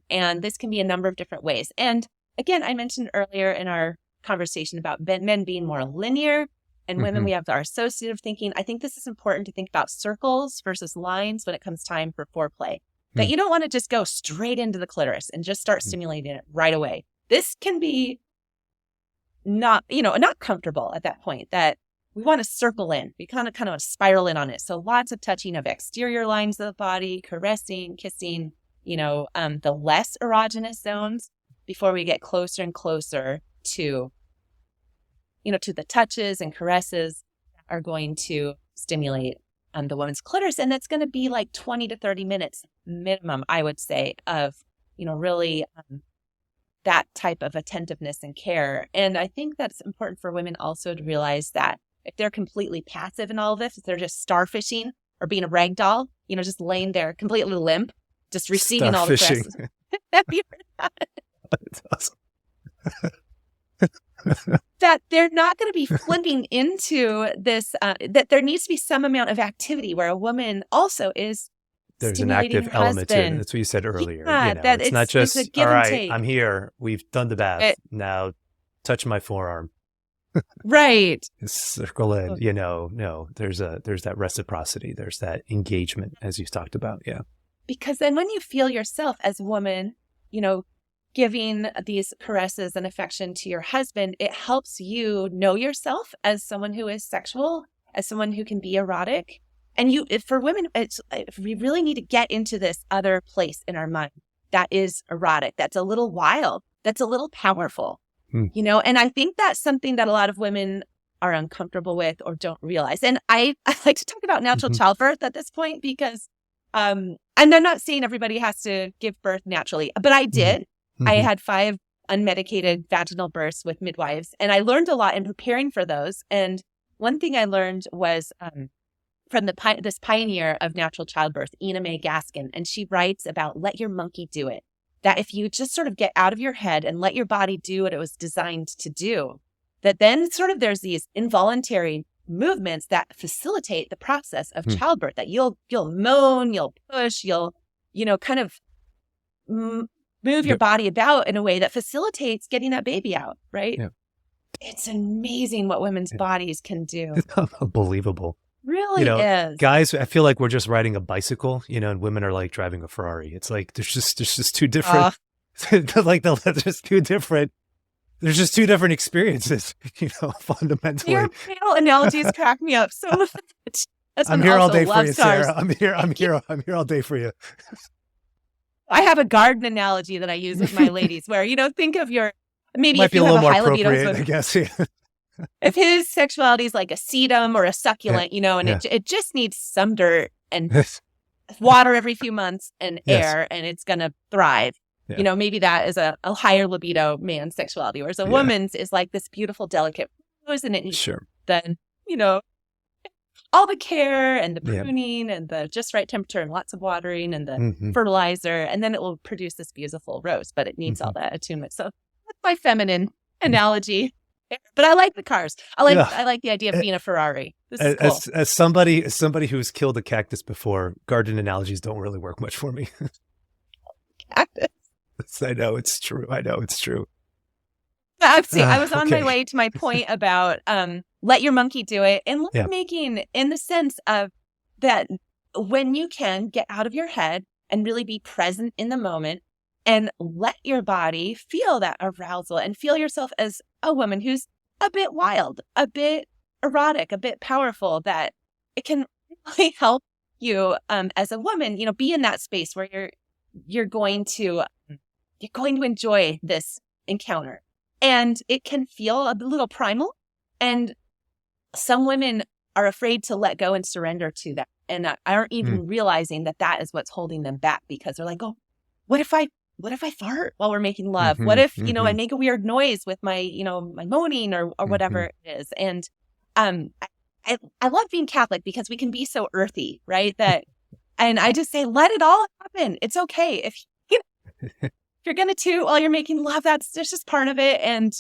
And this can be a number of different ways. And again, I mentioned earlier in our conversation about men being more linear. And women, we have our associative thinking. I think this is important to think about circles versus lines when it comes time for foreplay. That you don't want to just go straight into the clitoris and just start stimulating it right away. This can be not comfortable at that point, that we want to circle in. We kind of spiral in on it. So lots of touching of exterior lines of the body, caressing, kissing, the less erogenous zones before we get closer and closer to the touches and caresses that are going to stimulate the woman's clitoris. And that's going to be like 20 to 30 minutes minimum, I would say, of, really that type of attentiveness and care. And I think that's important for women also to realize that if they're completely passive in all of this, if they're just starfishing or being a rag doll, just laying there completely limp, just receiving all the caresses. Have you heard that? That's awesome. That they're not going to be flipping into this, that there needs to be some amount of activity where a woman also is there's an active element to it. That's what you said earlier. Yeah, that it's not just, it's a give all and right, take. I'm here. We've done the bath. Now touch my forearm. Right. Circle in, no, there's that reciprocity. There's that engagement, as you talked about. Yeah. Because then when you feel yourself as a woman, giving these caresses and affection to your husband, it helps you know yourself as someone who is sexual, as someone who can be erotic. And for women, we really need to get into this other place in our mind that is erotic, that's a little wild, that's a little powerful, and I think that's something that a lot of women are uncomfortable with or don't realize. And I like to talk about natural childbirth at this point because, and I'm not saying everybody has to give birth naturally, but I did. I had 5 unmedicated vaginal births with midwives, and I learned a lot in preparing for those. And one thing I learned was from this pioneer of natural childbirth, Ina May Gaskin, and she writes about let your monkey do it. That if you just sort of get out of your head and let your body do what it was designed to do, that then sort of there's these involuntary movements that facilitate the process of childbirth, that you'll moan, you'll push, you'll, kind of move your body about in a way that facilitates getting that baby out, right? Yeah. It's amazing what women's bodies can do. It's unbelievable. Really is. Guys, I feel like we're just riding a bicycle, and women are like driving a Ferrari. It's like there's just two different, there's just two different experiences, fundamentally. Your panel analogies crack me up so much. I'm here all day for you, Sarah. I'm here all day for you. I have a garden analogy that I use with my ladies where, think of maybe might if be you a have little a more high libido, appropriate, I guess. Yeah. If his sexuality is like a sedum or a succulent, and it just needs some dirt and water every few months and air, and it's going to thrive. Yeah. Maybe that is a higher libido man's sexuality, whereas a woman's is like this beautiful, delicate rose, and it needs then, all the care and the pruning and the just right temperature and lots of watering and the fertilizer, and then it will produce this beautiful rose, but it needs all that attunement. So that's my feminine analogy. But I like the cars. I like the idea of being a Ferrari. This is cool. As somebody who's killed a cactus before, garden analogies don't really work much for me. Cactus. I know it's true. See, I was on my way to my point about let your monkey do it, and lovemaking in the sense of that when you can get out of your head and really be present in the moment and let your body feel that arousal and feel yourself as a woman who's a bit wild, a bit erotic, a bit powerful, that it can really help you as a woman, be in that space where you're going to enjoy this encounter. And it can feel a little primal. And some women are afraid to let go and surrender to that, and aren't even realizing that is what's holding them back, because they're like, oh, what if I fart while we're making love? What if, I make a weird noise with my, my moaning or whatever it is. And I love being Catholic because we can be so earthy, right? And I just say, let it all happen. It's okay. If you're going to toot while you're making love, that's just part of it. And,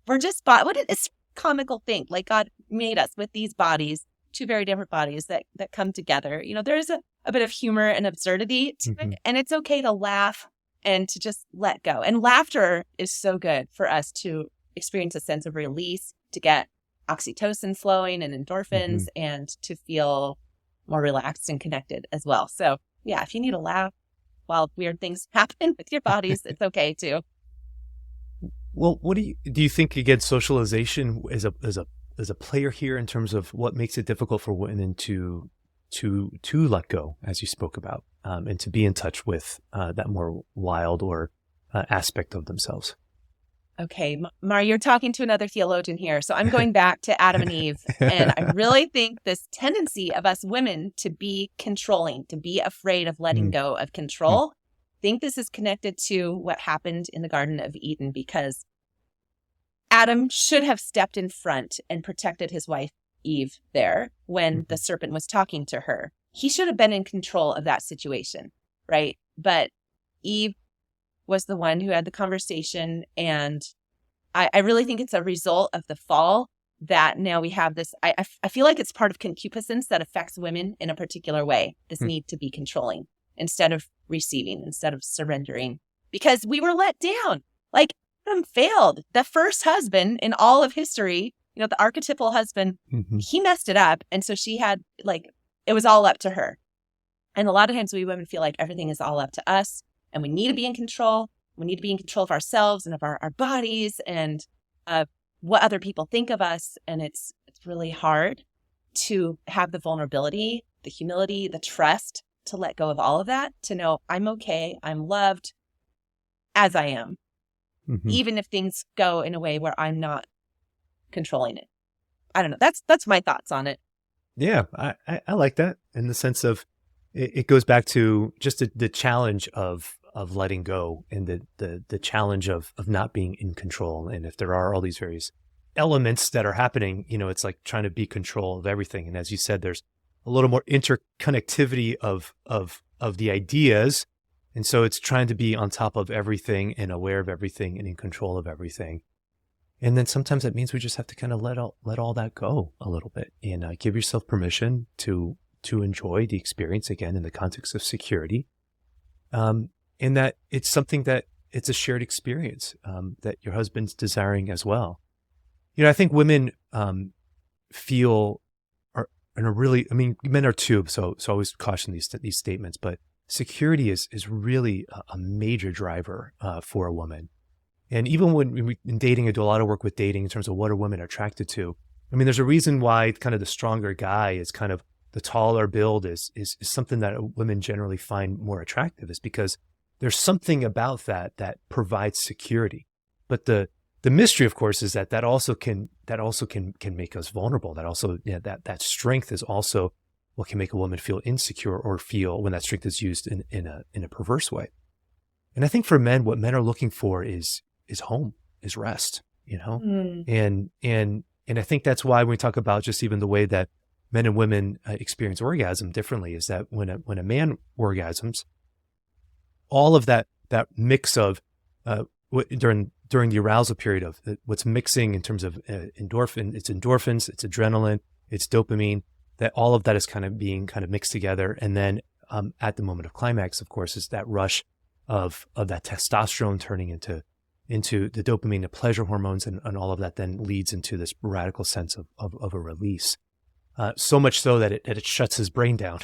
we're just, it's a comical thing. Like God made us with these bodies, 2 very different bodies that come together. There's a bit of humor and absurdity to it. And it's okay to laugh and to just let go. And laughter is so good for us to experience a sense of release, to get oxytocin flowing and endorphins and to feel more relaxed and connected as well. So yeah, if you need a laugh while weird things happen with your bodies, it's okay too. Well, what do you think, again, socialization is a player here in terms of what makes it difficult for women to let go, as you spoke about, and to be in touch with that more wild or aspect of themselves? Okay, Mar, you're talking to another theologian here. So I'm going back to Adam and Eve. And I really think this tendency of us women to be controlling, to be afraid of letting go of control, I think this is connected to what happened in the Garden of Eden, because Adam should have stepped in front and protected his wife, Eve, there when the serpent was talking to her. He should have been in control of that situation, right? But Eve was the one who had the conversation. And I really think it's a result of the fall that now we have this. I feel like it's part of concupiscence that affects women in a particular way, this need to be controlling instead of receiving, instead of surrendering, because we were let down. Like Adam failed. The first husband in all of history, the archetypal husband, he messed it up. And so she had it was all up to her. And a lot of times we women feel like everything is all up to us. And we need to be in control. We need to be in control of ourselves and of our bodies and what other people think of us. And it's really hard to have the vulnerability, the humility, the trust to let go of all of that, to know I'm okay, I'm loved as I am, even if things go in a way where I'm not controlling it. I don't know. That's my thoughts on it. Yeah, I like that in the sense of it goes back to just the challenge of letting go and the challenge of not being in control. And if there are all these various elements that are happening, it's like trying to be control of everything. And as you said, there's a little more interconnectivity of the ideas. And so it's trying to be on top of everything and aware of everything and in control of everything. And then sometimes that means we just have to kind of let all that go a little bit and give yourself permission to enjoy the experience, again, in the context of security. And that it's something that it's a shared experience that your husband's desiring as well. I think women feel are in a really, men are too, so I always caution these statements, but security is really a major driver for a woman. And even when in dating, I do a lot of work with dating in terms of what are women attracted to. There's a reason why kind of the stronger guy is kind of the taller build is something that women generally find more attractive, is because there's something about that provides security. But the mystery, of course, is that also can make us vulnerable. That also, that strength is also what can make a woman feel insecure or feel when that strength is used in a perverse way. And I think for men, what men are looking for is home, is rest, and I think that's why when we talk about just even the way that men and women experience orgasm differently, is that when a man orgasms, all of that mix of during the arousal period of what's mixing in terms of endorphins, it's adrenaline, it's dopamine, that all of that is kind of being mixed together. And then at the moment of climax, of course, is that rush of that testosterone turning into the dopamine, the pleasure hormones, and all of that then leads into this radical sense of a release. So much so that it shuts his brain down.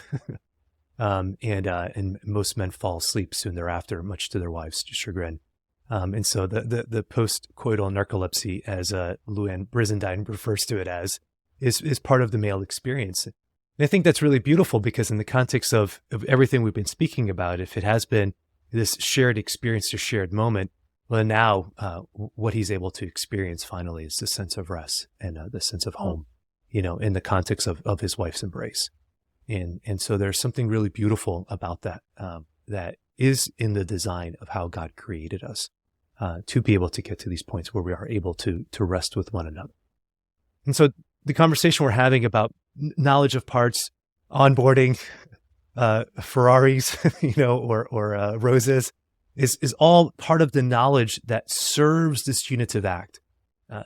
And most men fall asleep soon thereafter, much to their wives' chagrin. And so the post-coital narcolepsy, as Luann Brizendine refers to it as, is part of the male experience. And I think that's really beautiful, because in the context of everything we've been speaking about, if it has been this shared experience, a shared moment, well, now what he's able to experience finally is the sense of rest and the sense of home, in the context of his wife's embrace. And so there's something really beautiful about that, that is in the design of how God created us, to be able to get to these points where we are able to rest with one another. And so the conversation we're having about knowledge of parts, onboarding, Ferraris, or roses, is all part of the knowledge that serves this unitive act,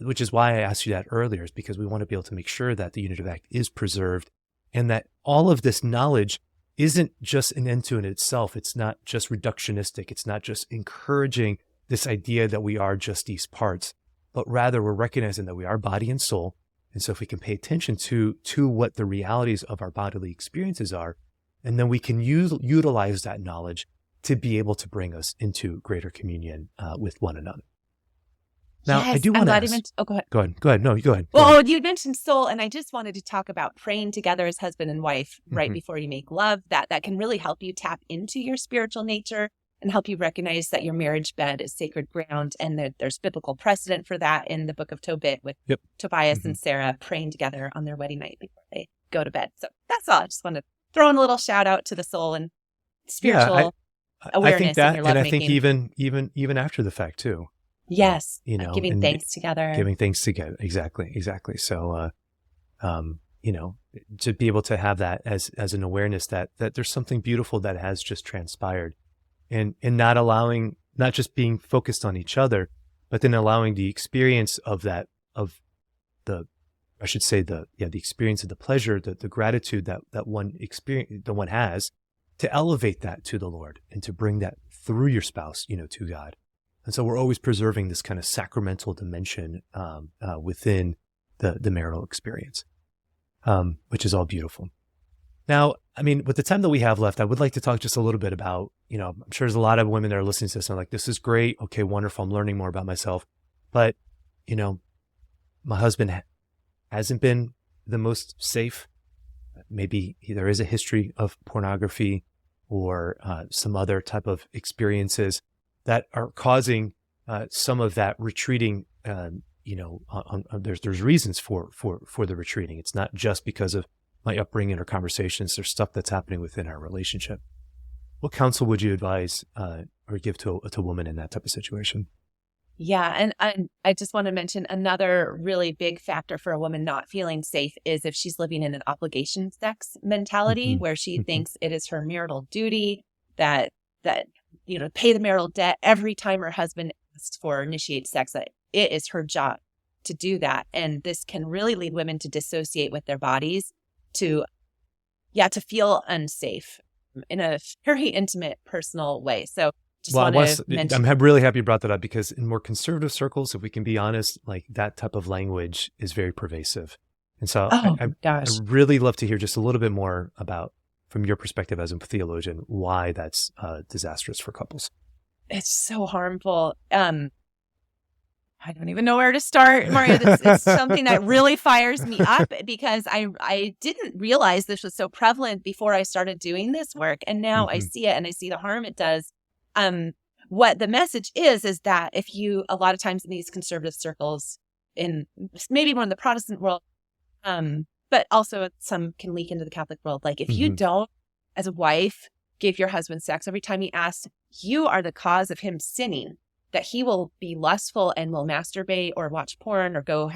which is why I asked you that earlier, is because we want to be able to make sure that the unitive act is preserved, and that all of this knowledge isn't just an end to in itself. It's not just reductionistic. It's not just encouraging this idea that we are just these parts, but rather we're recognizing that we are body and soul, And so if we can pay attention to what the realities of our bodily experiences are, and then we can utilize that knowledge to be able to bring us into greater communion with one another. Now, Yes, I do I'm want to glad you ask. mentioned. Oh, go ahead. Go ahead. No, you go ahead. Go ahead. Well, you mentioned soul, and I just wanted to talk about praying together as husband and wife right before you make love. That can really help you tap into your spiritual nature and help you recognize that your marriage bed is sacred ground, and that there's biblical precedent for that in the book of Tobit with Tobias and Sarah praying together on their wedding night before they go to bed. So that's all. I just wanted to throw in a little shout out to the soul and spiritual awareness I think that, in your lovemaking. and I think even after the fact too. Yes, giving thanks together. Giving thanks together, exactly. So, to be able to have that as an awareness that there's something beautiful that has just transpired, and not just being focused on each other, but then allowing the experience of the experience of the pleasure, the gratitude that one has, to elevate that to the Lord and to bring that through your spouse, to God. And so we're always preserving this kind of sacramental dimension within the marital experience, which is all beautiful. Now, I mean, with the time that we have left, I would like to talk just a little bit about, I'm sure there's a lot of women that are listening to this and are like, this is great. Okay, wonderful. I'm learning more about myself. But, my husband hasn't been the most safe. Maybe there is a history of pornography or some other type of experiences that are causing some of that retreating. There's reasons for the retreating. It's not just because of my upbringing or conversations. There's stuff that's happening within our relationship. What counsel would you advise or give to a woman in that type of situation? Yeah, and I just want to mention another really big factor for a woman not feeling safe is if she's living in an obligation sex mentality where she thinks it is her marital duty that pay the marital debt every time her husband asks for or initiates sex. That it is her job to do that. And this can really lead women to dissociate with their bodies, to feel unsafe in a very intimate, personal way. So I'm really happy you brought that up, because in more conservative circles, if we can be honest, like that type of language is very pervasive. And so I really love to hear just a little bit more about, from your perspective as a theologian, why that's disastrous for couples. It's so harmful. I don't even know where to start, Mario. It's something that really fires me up, because I didn't realize this was so prevalent before I started doing this work. And now I see it, and I see the harm it does. What the message is that if you, a lot of times in these conservative circles, in maybe more in the Protestant world, but also some can leak into the Catholic world. Like if you don't, as a wife, give your husband sex every time he asks, you are the cause of him sinning, that he will be lustful and will masturbate or watch porn or go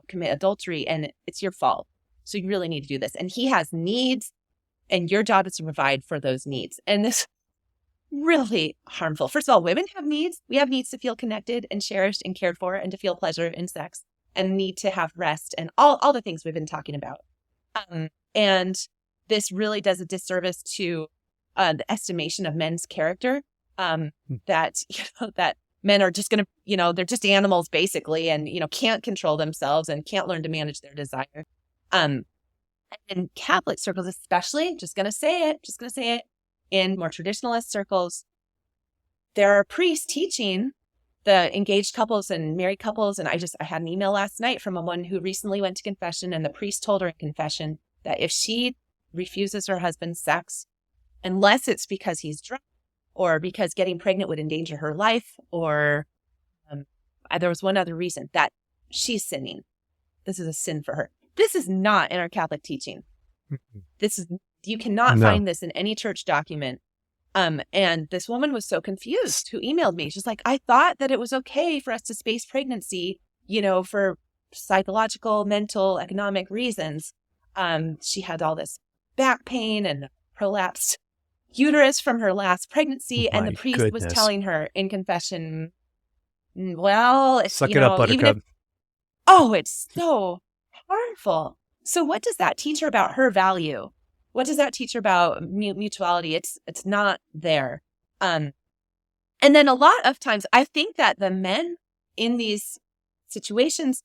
commit adultery, and it's your fault. So you really need to do this. And he has needs, and your job is to provide for those needs. And this really harmful. First of all, women have needs. We have needs to feel connected and cherished and cared for, and to feel pleasure in sex, and need to have rest, and all the things we've been talking about. And this really does a disservice to the estimation of men's character, that men are just going to, they're just animals basically, and, can't control themselves and can't learn to manage their desire. And in Catholic circles, especially, just going to say it, in more traditionalist circles, there are priests teaching the engaged couples and married couples. And I had an email last night from a woman who recently went to confession, and the priest told her in confession that if she refuses her husband sex, unless it's because he's drunk or because getting pregnant would endanger her life, or there was one other reason, that she's sinning. This is a sin for her. This is not in our Catholic teaching. You cannot find this in any church document. And this woman was so confused who emailed me. She's like, I thought that it was okay for us to space pregnancy, for psychological, mental, economic reasons. She had all this back pain and prolapsed uterus from her last pregnancy. And the priest was telling her in confession, well, suck it up, buttercup. It's so harmful. So what does that teach her about her value? What does that teach her about mutuality? It's not there. And then a lot of times, I think that the men in these situations,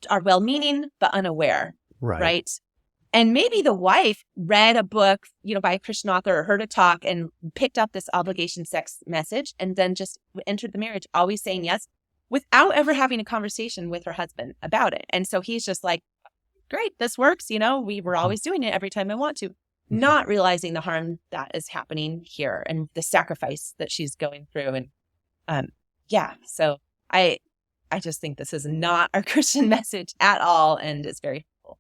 are well-meaning but unaware, Right. right? And maybe the wife read a book, by a Christian author or heard a talk and picked up this obligation sex message and then just entered the marriage always saying yes without ever having a conversation with her husband about it. And so he's just like, great, this works. We were always doing it every time I want to, not realizing the harm that is happening here and the sacrifice that she's going through. And so I just think this is not our Christian message at all. And it's very helpful.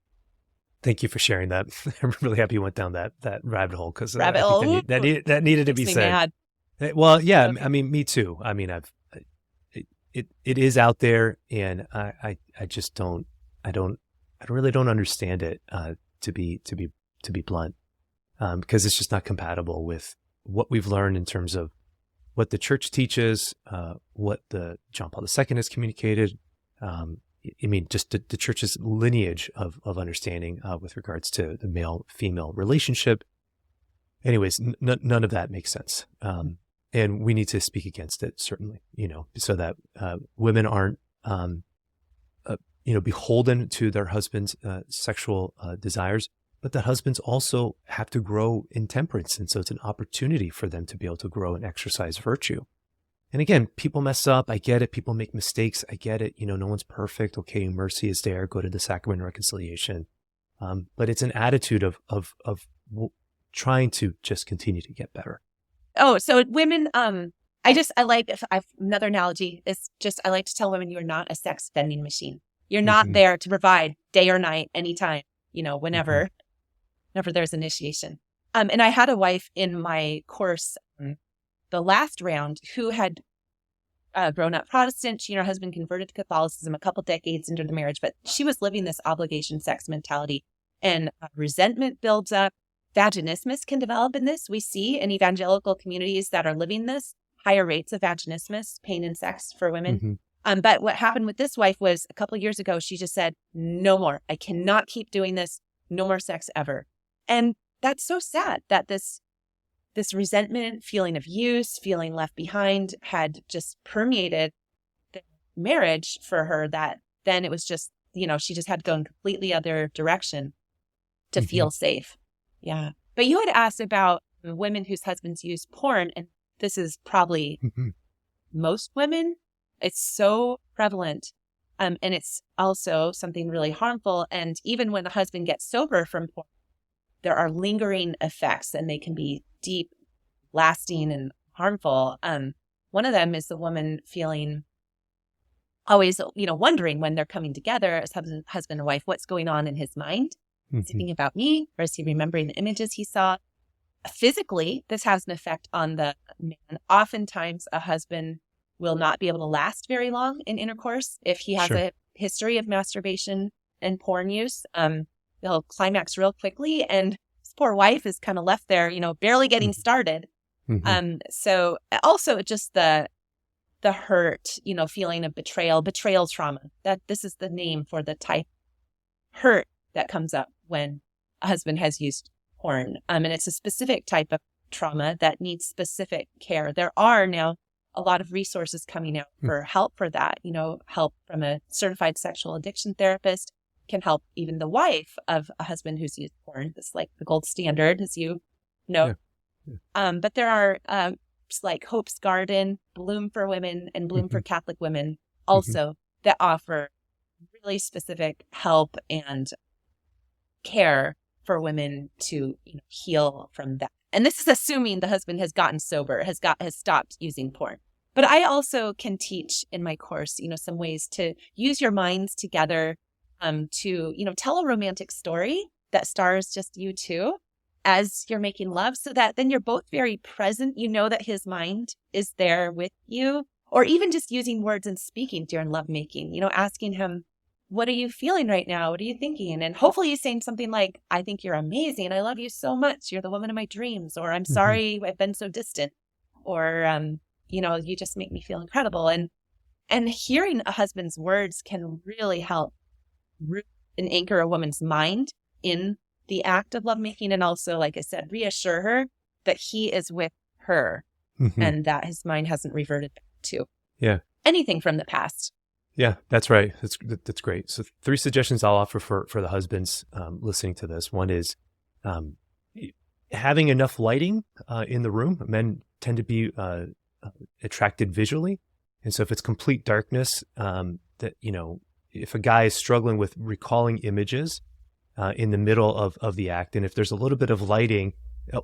Thank you for sharing that. I'm really happy you went down that rabbit hole, because that needed to be said. Mad. Well, yeah, okay. I mean, me too. I mean, it is out there, and I just don't understand it, to be blunt, because it's just not compatible with what we've learned in terms of what the church teaches, what the John Paul II has communicated. I mean, just the church's lineage of understanding with regards to the male-female relationship. Anyways, none of that makes sense. And we need to speak against it, certainly, so that women aren't, beholden to their husband's sexual desires, but that husbands also have to grow in temperance. And so it's an opportunity for them to be able to grow and exercise virtue. And again, people mess up. I get it. People make mistakes. I get it. No one's perfect. Okay, mercy is there. Go to the sacrament of reconciliation. But it's an attitude of trying to just continue to get better. Oh, so women, another analogy is just, I like to tell women, you're not a sex vending machine. You're not there to provide day or night, anytime, whenever there's initiation. And I had a wife in my course, the last round, who had grown up Protestant. She and her husband converted to Catholicism a couple decades into the marriage, but she was living this obligation sex mentality, and resentment builds up. Vaginismus can develop in this. We see in evangelical communities that are living this higher rates of vaginismus, pain in sex for women. But what happened with this wife was a couple of years ago, she just said, no more. I cannot keep doing this. No more sex ever. And that's so sad that this resentment, feeling of use, feeling left behind had just permeated the marriage for her, that then it was just, she just had to go in completely other direction to feel safe. Yeah. But you had asked about women whose husbands use porn, and this is probably most women. It's so prevalent. And it's also something really harmful. And even when the husband gets sober from porn, there are lingering effects, and they can be deep, lasting, and harmful. One of them is the woman feeling always, wondering when they're coming together as husband and wife, what's going on in his mind? Is he thinking about me, or is he remembering the images he saw? Physically, this has an effect on the man. Oftentimes, a husband will not be able to last very long in intercourse if he has a history of masturbation and porn use. They'll climax real quickly, and his poor wife is kind of left there, barely getting started. So also just the hurt, feeling of betrayal trauma. That this is the name for the type hurt that comes up when a husband has used porn. And it's a specific type of trauma that needs specific care. There are now a lot of resources coming out for help for that, help from a certified sexual addiction therapist can help even the wife of a husband who's used porn. It's like the gold standard, as you know. But there are like Hope's Garden, Bloom for Women, and Bloom for Catholic Women also that offer really specific help and care for women to heal from that. And this is assuming the husband has gotten sober, has stopped using porn. But I also can teach in my course, some ways to use your minds together to, tell a romantic story that stars just you two as you're making love, so that then you're both very present. That his mind is there with you, or even just using words and speaking during lovemaking, asking him, what are you feeling right now? What are you thinking? And hopefully he's saying something like, I think you're amazing. I love you so much. You're the woman of my dreams. Or I'm sorry I've been so distant. Or, you just make me feel incredible. And hearing a husband's words can really help root and anchor a woman's mind in the act of lovemaking. And also, like I said, reassure her that he is with her and that his mind hasn't reverted back to anything from the past. Yeah, that's right. That's great. So 3 suggestions I'll offer for the husbands listening to this. One is um, having enough lighting in the room. Men tend to be attracted visually. And so if it's complete darkness, that, if a guy is struggling with recalling images in the middle of the act, and if there's a little bit of lighting,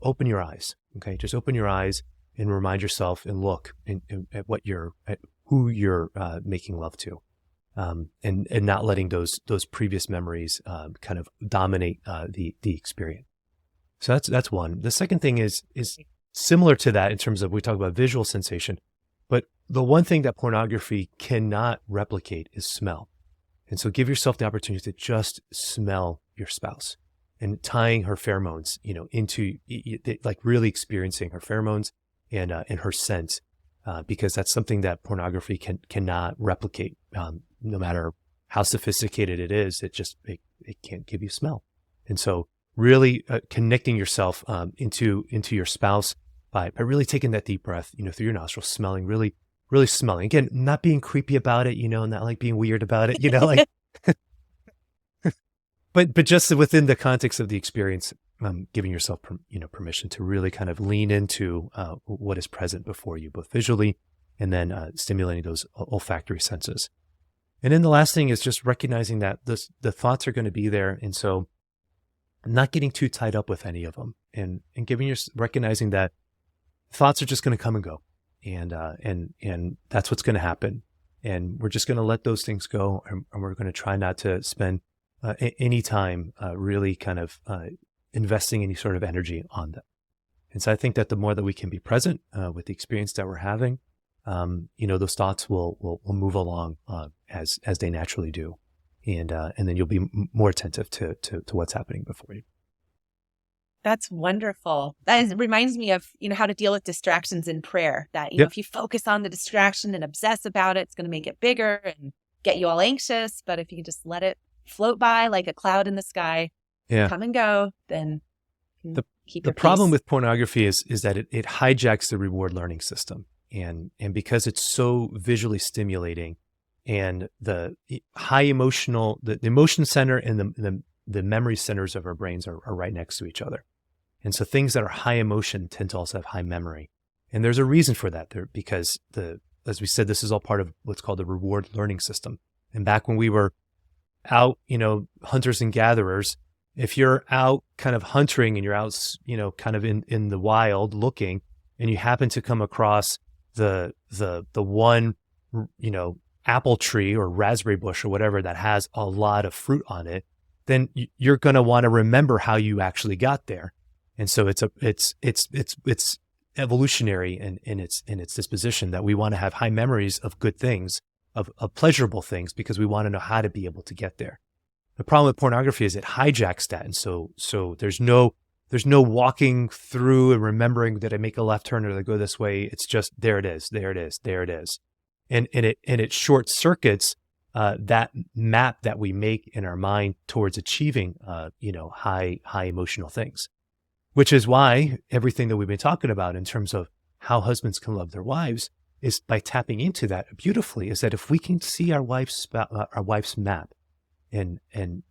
open your eyes. Okay. Just open your eyes and remind yourself and look at who you're making love to. And not letting those previous memories kind of dominate the experience. So that's one. The second thing is similar to that in terms of, we talk about visual sensation, but the one thing that pornography cannot replicate is smell. And so give yourself the opportunity to just smell your spouse and tying her pheromones, into like really experiencing her pheromones and her scent, because that's something that pornography cannot replicate. No matter how sophisticated it is, it can't give you smell. And so really connecting yourself into your spouse by really taking that deep breath, through your nostrils, smelling, really, really smelling. Again, not being creepy about it, not like being weird about it, like, but just within the context of the experience, giving yourself, permission to really kind of lean into what is present before you, both visually and then stimulating those olfactory senses. And then the last thing is just recognizing that the thoughts are going to be there. And so not getting too tied up with any of them, and recognizing that thoughts are just going to come and go. And that's what's going to happen. And we're just going to let those things go. And we're going to try not to spend any time really kind of investing any sort of energy on them. And so I think that the more that we can be present with the experience that we're having, those thoughts will move along as they naturally do, and then you'll be more attentive to what's happening before you. That's wonderful. Reminds me of how to deal with distractions in prayer. That if you focus on the distraction and obsess about it, it's going to make it bigger and get you all anxious. But if you can just let it float by like a cloud in the sky, come and go, then keep the problem with pornography is that it hijacks the reward learning system. And because it's so visually stimulating, and the high emotional, the emotion center and the memory centers of our brains are right next to each other. And so things that are high emotion tend to also have high memory. And there's a reason for that because as we said, this is all part of what's called the reward learning system. And back when we were out, hunters and gatherers, if you're out kind of hunting and you're out, kind of in the wild looking, and you happen to come across the one, apple tree or raspberry bush or whatever that has a lot of fruit on it, then you're going to want to remember how you actually got there. And so it's evolutionary in its disposition that we want to have high memories of good things, of pleasurable things, because we want to know how to be able to get there. The problem with pornography is it hijacks that. And so there's no walking through and remembering, did I make a left turn or did I go this way? It's just, there it is. And it short circuits that map that we make in our mind towards achieving, high emotional things, which is why everything that we've been talking about in terms of how husbands can love their wives is by tapping into that beautifully, is that if we can see our wife's map and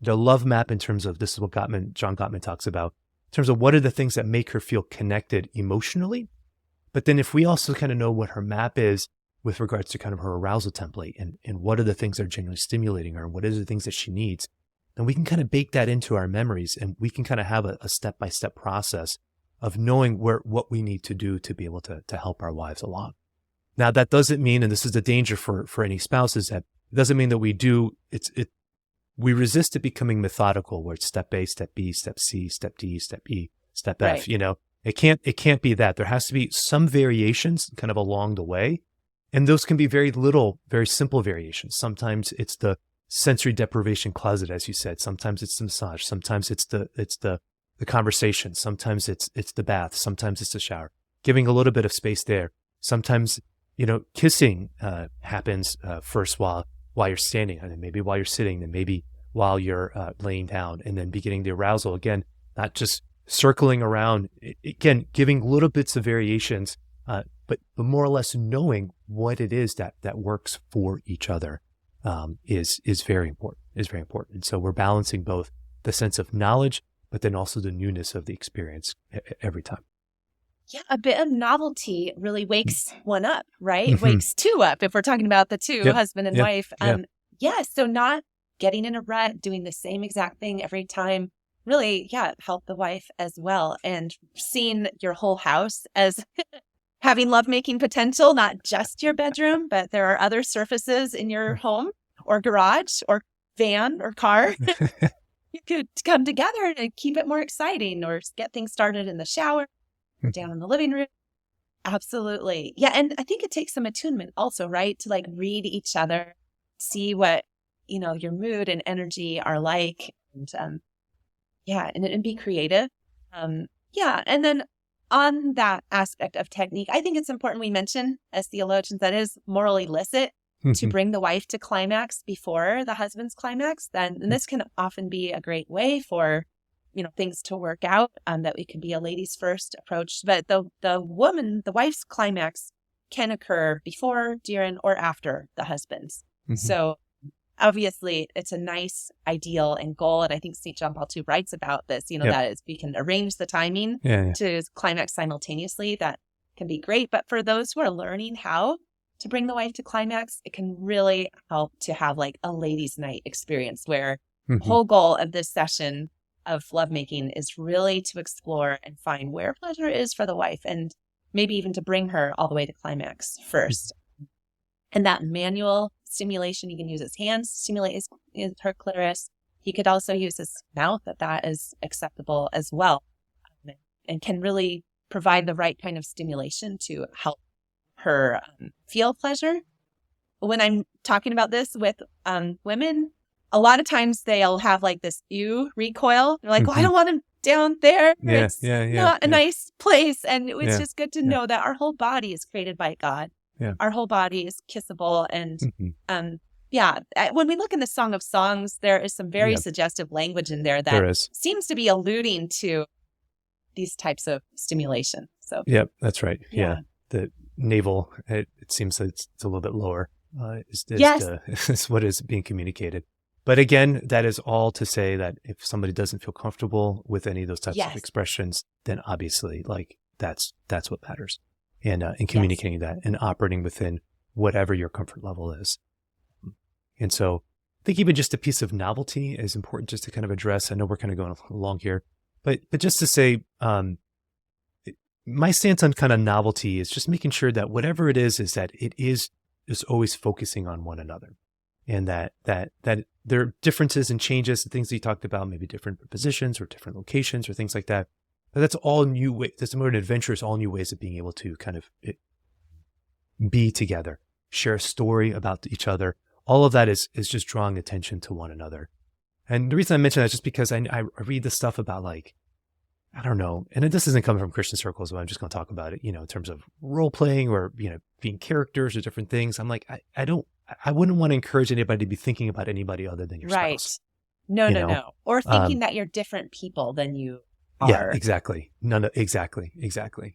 the love map in terms of, this is what John Gottman talks about, in terms of what are the things that make her feel connected emotionally. But then if we also kind of know what her map is with regards to kind of her arousal template and what are the things that are genuinely stimulating her and what are the things that she needs, then we can kind of bake that into our memories, and we can kind of have a step-by-step process of knowing what we need to do to be able to help our wives along. Now, that doesn't mean, and this is the danger for any spouse, is that it doesn't mean that we resist it becoming methodical, where it's step A, step B, step C, step D, step E, step F. It can't be that. There has to be some variations kind of along the way. And those can be very little, very simple variations. Sometimes it's the sensory deprivation closet, as you said. Sometimes it's the massage. Sometimes it's the conversation. Sometimes it's the bath. Sometimes it's the shower. Giving a little bit of space there. Sometimes, kissing happens first while you're standing, and then maybe while you're sitting, then maybe while you're laying down, and then beginning the arousal again, not just circling around. Again, giving little bits of variations, but more or less knowing what it is that works for each other. is very important. Is very important. And so we're balancing both the sense of knowledge, but then also the newness of the experience every time. Yeah, a bit of novelty really wakes one up, right? It wakes two up if we're talking about the two, husband and wife. So not getting in a rut, doing the same exact thing every time, really, help the wife as well. And seeing your whole house as having lovemaking potential, not just your bedroom, but there are other surfaces in your home or garage or van or car. You could come together and keep it more exciting, or get things started in the shower or down in the living room. Absolutely. Yeah. And I think it takes some attunement also, right? To like read each other, see what, your mood and energy are like. And and be creative. And then on that aspect of technique, I think it's important we mention as theologians that is morally illicit to bring the wife to climax before the husband's climax. And this can often be a great way for, things to work out, that it could be a ladies first approach. But the wife's climax can occur before, during, or after the husband's. So obviously it's a nice ideal and goal. And I think St. John Paul II writes about this, that is, we can arrange the timing to climax simultaneously. That can be great. But for those who are learning how to bring the wife to climax, it can really help to have like a ladies' night experience where the whole goal of this session of lovemaking is really to explore and find where pleasure is for the wife, and maybe even to bring her all the way to climax first. And that manual stimulation, he can use his hands to stimulate her clitoris. He could also use his mouth, that is acceptable as well, and can really provide the right kind of stimulation to help her feel pleasure. When I'm talking about this with women, a lot of times they'll have like this recoil. They're like, well, I don't want him down there. It's not a nice place. And it's just good to know that our whole body is created by God. Our whole body is kissable. And when we look in the Song of Songs, there is some very suggestive language in there that seems to be alluding to these types of stimulation. So that's right. The navel, it seems that it's a little bit lower, is what is being communicated. But again, that is all to say that if somebody doesn't feel comfortable with any of those types of expressions, then obviously like that's what matters. And communicating that and operating within whatever your comfort level is. And so I think even just a piece of novelty is important just to kind of address. I know we're kind of going along here, but just to say, my stance on kind of novelty is just making sure that whatever it is that it is always focusing on one another, and that there are differences and changes and things that you talked about, maybe different positions or different locations or things like that. But that's all new ways. That's more an adventure. It's all new ways of being able to kind of be together, share a story about each other. All of that is just drawing attention to one another. And the reason I mention that is just because I read this stuff about like, I don't know, and this isn't coming from Christian circles, but I'm just going to talk about it, in terms of role playing or, being characters or different things. I'm like, I wouldn't want to encourage anybody to be thinking about anybody other than your spouse. No. Or thinking that you're different people than you are. Yeah, exactly. Exactly.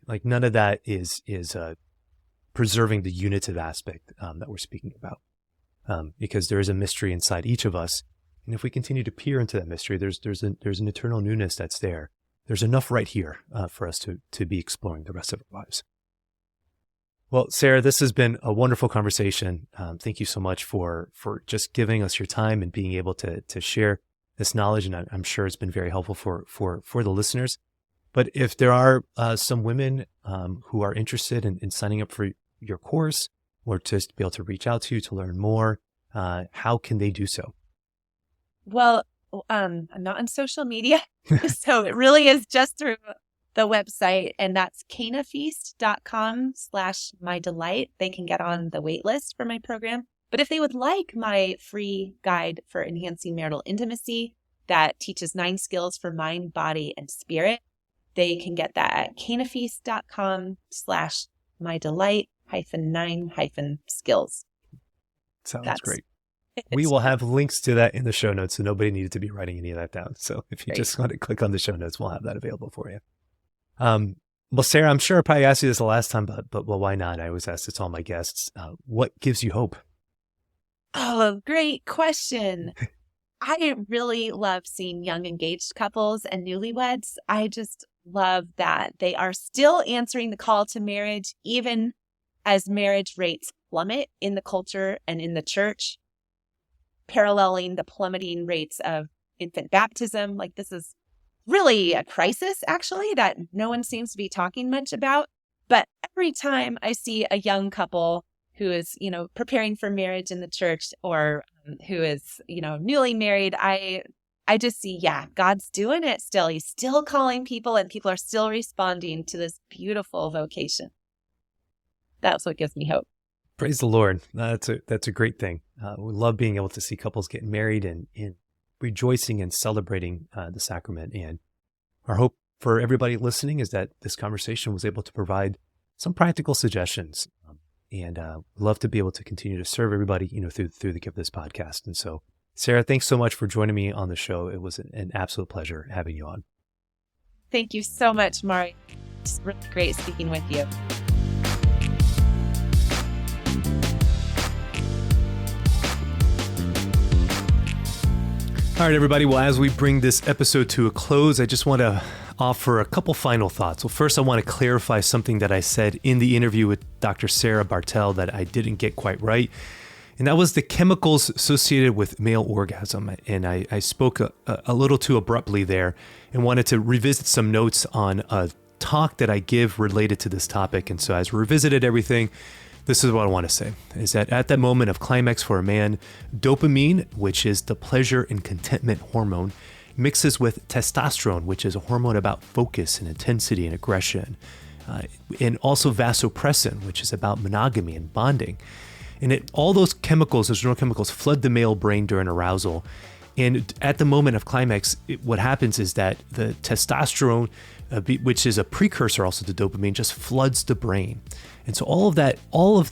Like none of that is preserving the unitive aspect that we're speaking about. Because there is a mystery inside each of us. And if we continue to peer into that mystery, there's an eternal newness that's there. There's enough right here for us to be exploring the rest of our lives. Well, Sarah, this has been a wonderful conversation. Thank you so much for just giving us your time and being able to share this knowledge. And I'm sure it's been very helpful for the listeners. But if there are some women who are interested in signing up for your course or just be able to reach out to you to learn more, how can they do so? Well, I'm not on social media, so it really is just through the website, and that's canafeast.com/mydelight. They can get on the wait list for my program. But if they would like my free guide for enhancing marital intimacy that teaches 9 skills for mind, body, and spirit, they can get that at canafeast.com/mydelight-9-skills. That's great. We will have links to that in the show notes, so nobody needed to be writing any of that down. So if you just want to click on the show notes, we'll have that available for you. Well, Sarah, I'm sure I probably asked you this the last time, but why not? I always ask this to all my guests. What gives you hope? Oh, great question. I really love seeing young engaged couples and newlyweds. I just love that they are still answering the call to marriage, even as marriage rates plummet in the culture and in the church, paralleling the plummeting rates of infant baptism. Like, this is really a crisis, actually, that no one seems to be talking much about. But every time I see a young couple who is, preparing for marriage in the church, or who is, newly married, I just see, yeah, God's doing it still. He's still calling people, and people are still responding to this beautiful vocation. That's what gives me hope. Praise the Lord. That's a great thing. We love being able to see couples getting married and rejoicing and celebrating the sacrament. And our hope for everybody listening is that this conversation was able to provide some practical suggestions. And love to be able to continue to serve everybody, through the gift of this podcast. And so, Sarah, thanks so much for joining me on the show. It was an absolute pleasure having you on. Thank you so much, Mari. It's really great speaking with you. All right, everybody. Well, as we bring this episode to a close, I just want to offer a couple final thoughts. Well, first, I want to clarify something that I said in the interview with Dr. Sarah Bartel that I didn't get quite right. And that was the chemicals associated with male orgasm. And I spoke a little too abruptly there and wanted to revisit some notes on a talk that I give related to this topic. And so as we revisited everything, this is what I want to say, is that at that moment of climax for a man, dopamine, which is the pleasure and contentment hormone, mixes with testosterone, which is a hormone about focus and intensity and aggression, and also vasopressin, which is about monogamy and bonding. And all those chemicals, those neurochemicals, flood the male brain during arousal. And at the moment of climax, what happens is that the testosterone, which is a precursor also to dopamine, just floods the brain. And so all of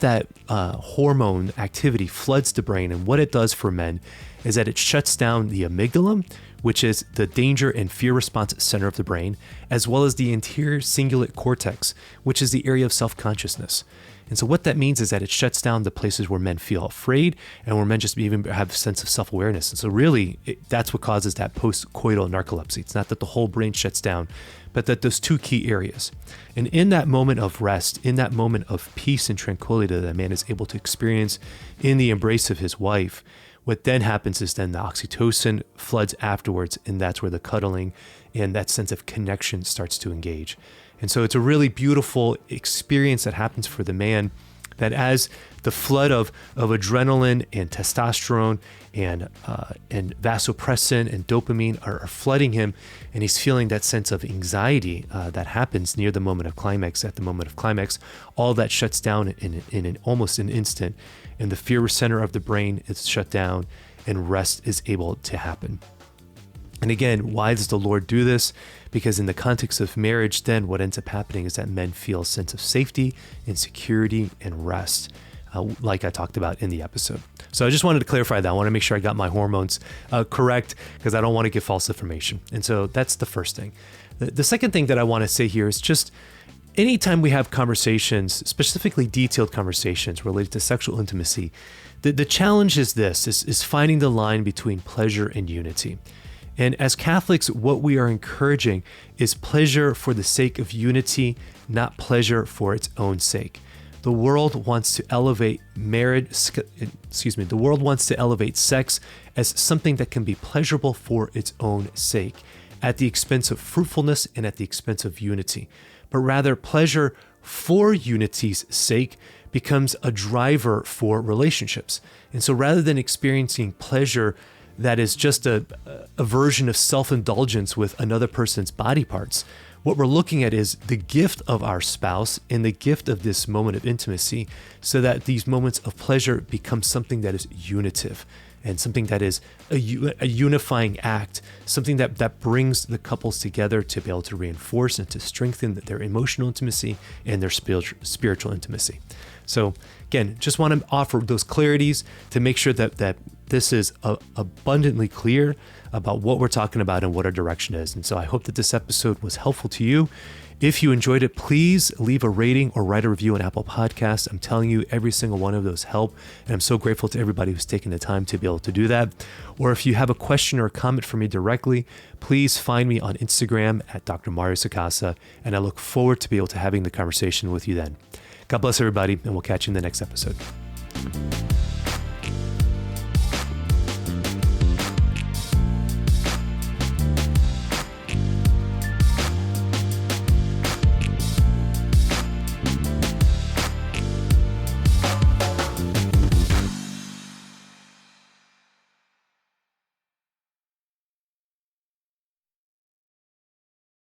that hormone activity floods the brain. And what it does for men is that it shuts down the amygdala, which is the danger and fear response center of the brain, as well as the anterior cingulate cortex, which is the area of self-consciousness. And so what that means is that it shuts down the places where men feel afraid and where men just even have a sense of self-awareness. And so really, that's what causes that post-coital narcolepsy. It's not that the whole brain shuts down, but that those two key areas. And in that moment of rest, in that moment of peace and tranquility that a man is able to experience in the embrace of his wife, what then happens is then the oxytocin floods afterwards, and that's where the cuddling and that sense of connection starts to engage. And so it's a really beautiful experience that happens for the man, that as the flood of adrenaline and testosterone and vasopressin and dopamine are flooding him, and he's feeling that sense of anxiety that happens near the moment of climax. At the moment of climax, all that shuts down in almost an instant, and the fear center of the brain is shut down, and rest is able to happen. And again, why does the Lord do this? Because in the context of marriage, then what ends up happening is that men feel a sense of safety and security and rest, like I talked about in the episode. So I just wanted to clarify that. I want to make sure I got my hormones correct, because I don't want to give false information. And so that's the first thing. The second thing that I want to say here is just anytime we have conversations, specifically detailed conversations related to sexual intimacy, the challenge is this, is finding the line between pleasure and unity. And as Catholics, what we are encouraging is pleasure for the sake of unity, not pleasure for its own sake. The world wants to elevate the world wants to elevate sex as something that can be pleasurable for its own sake, at the expense of fruitfulness and at the expense of unity. But rather, pleasure for unity's sake becomes a driver for relationships. And so rather than experiencing pleasure that is just a version of self-indulgence with another person's body parts, what we're looking at is the gift of our spouse and the gift of this moment of intimacy, so that these moments of pleasure become something that is unitive and something that is a unifying act, something that brings the couples together to be able to reinforce and to strengthen their emotional intimacy and their spiritual intimacy. So again, just want to offer those clarities to make sure that this is abundantly clear about what we're talking about and what our direction is. And so I hope that this episode was helpful to you. If you enjoyed it, please leave a rating or write a review on Apple Podcasts. I'm telling you, every single one of those help. And I'm so grateful to everybody who's taken the time to be able to do that. Or if you have a question or a comment for me directly, please find me on Instagram at Dr. Mario Sacasa. And I look forward to be able to having the conversation with you then. God bless everybody, and we'll catch you in the next episode.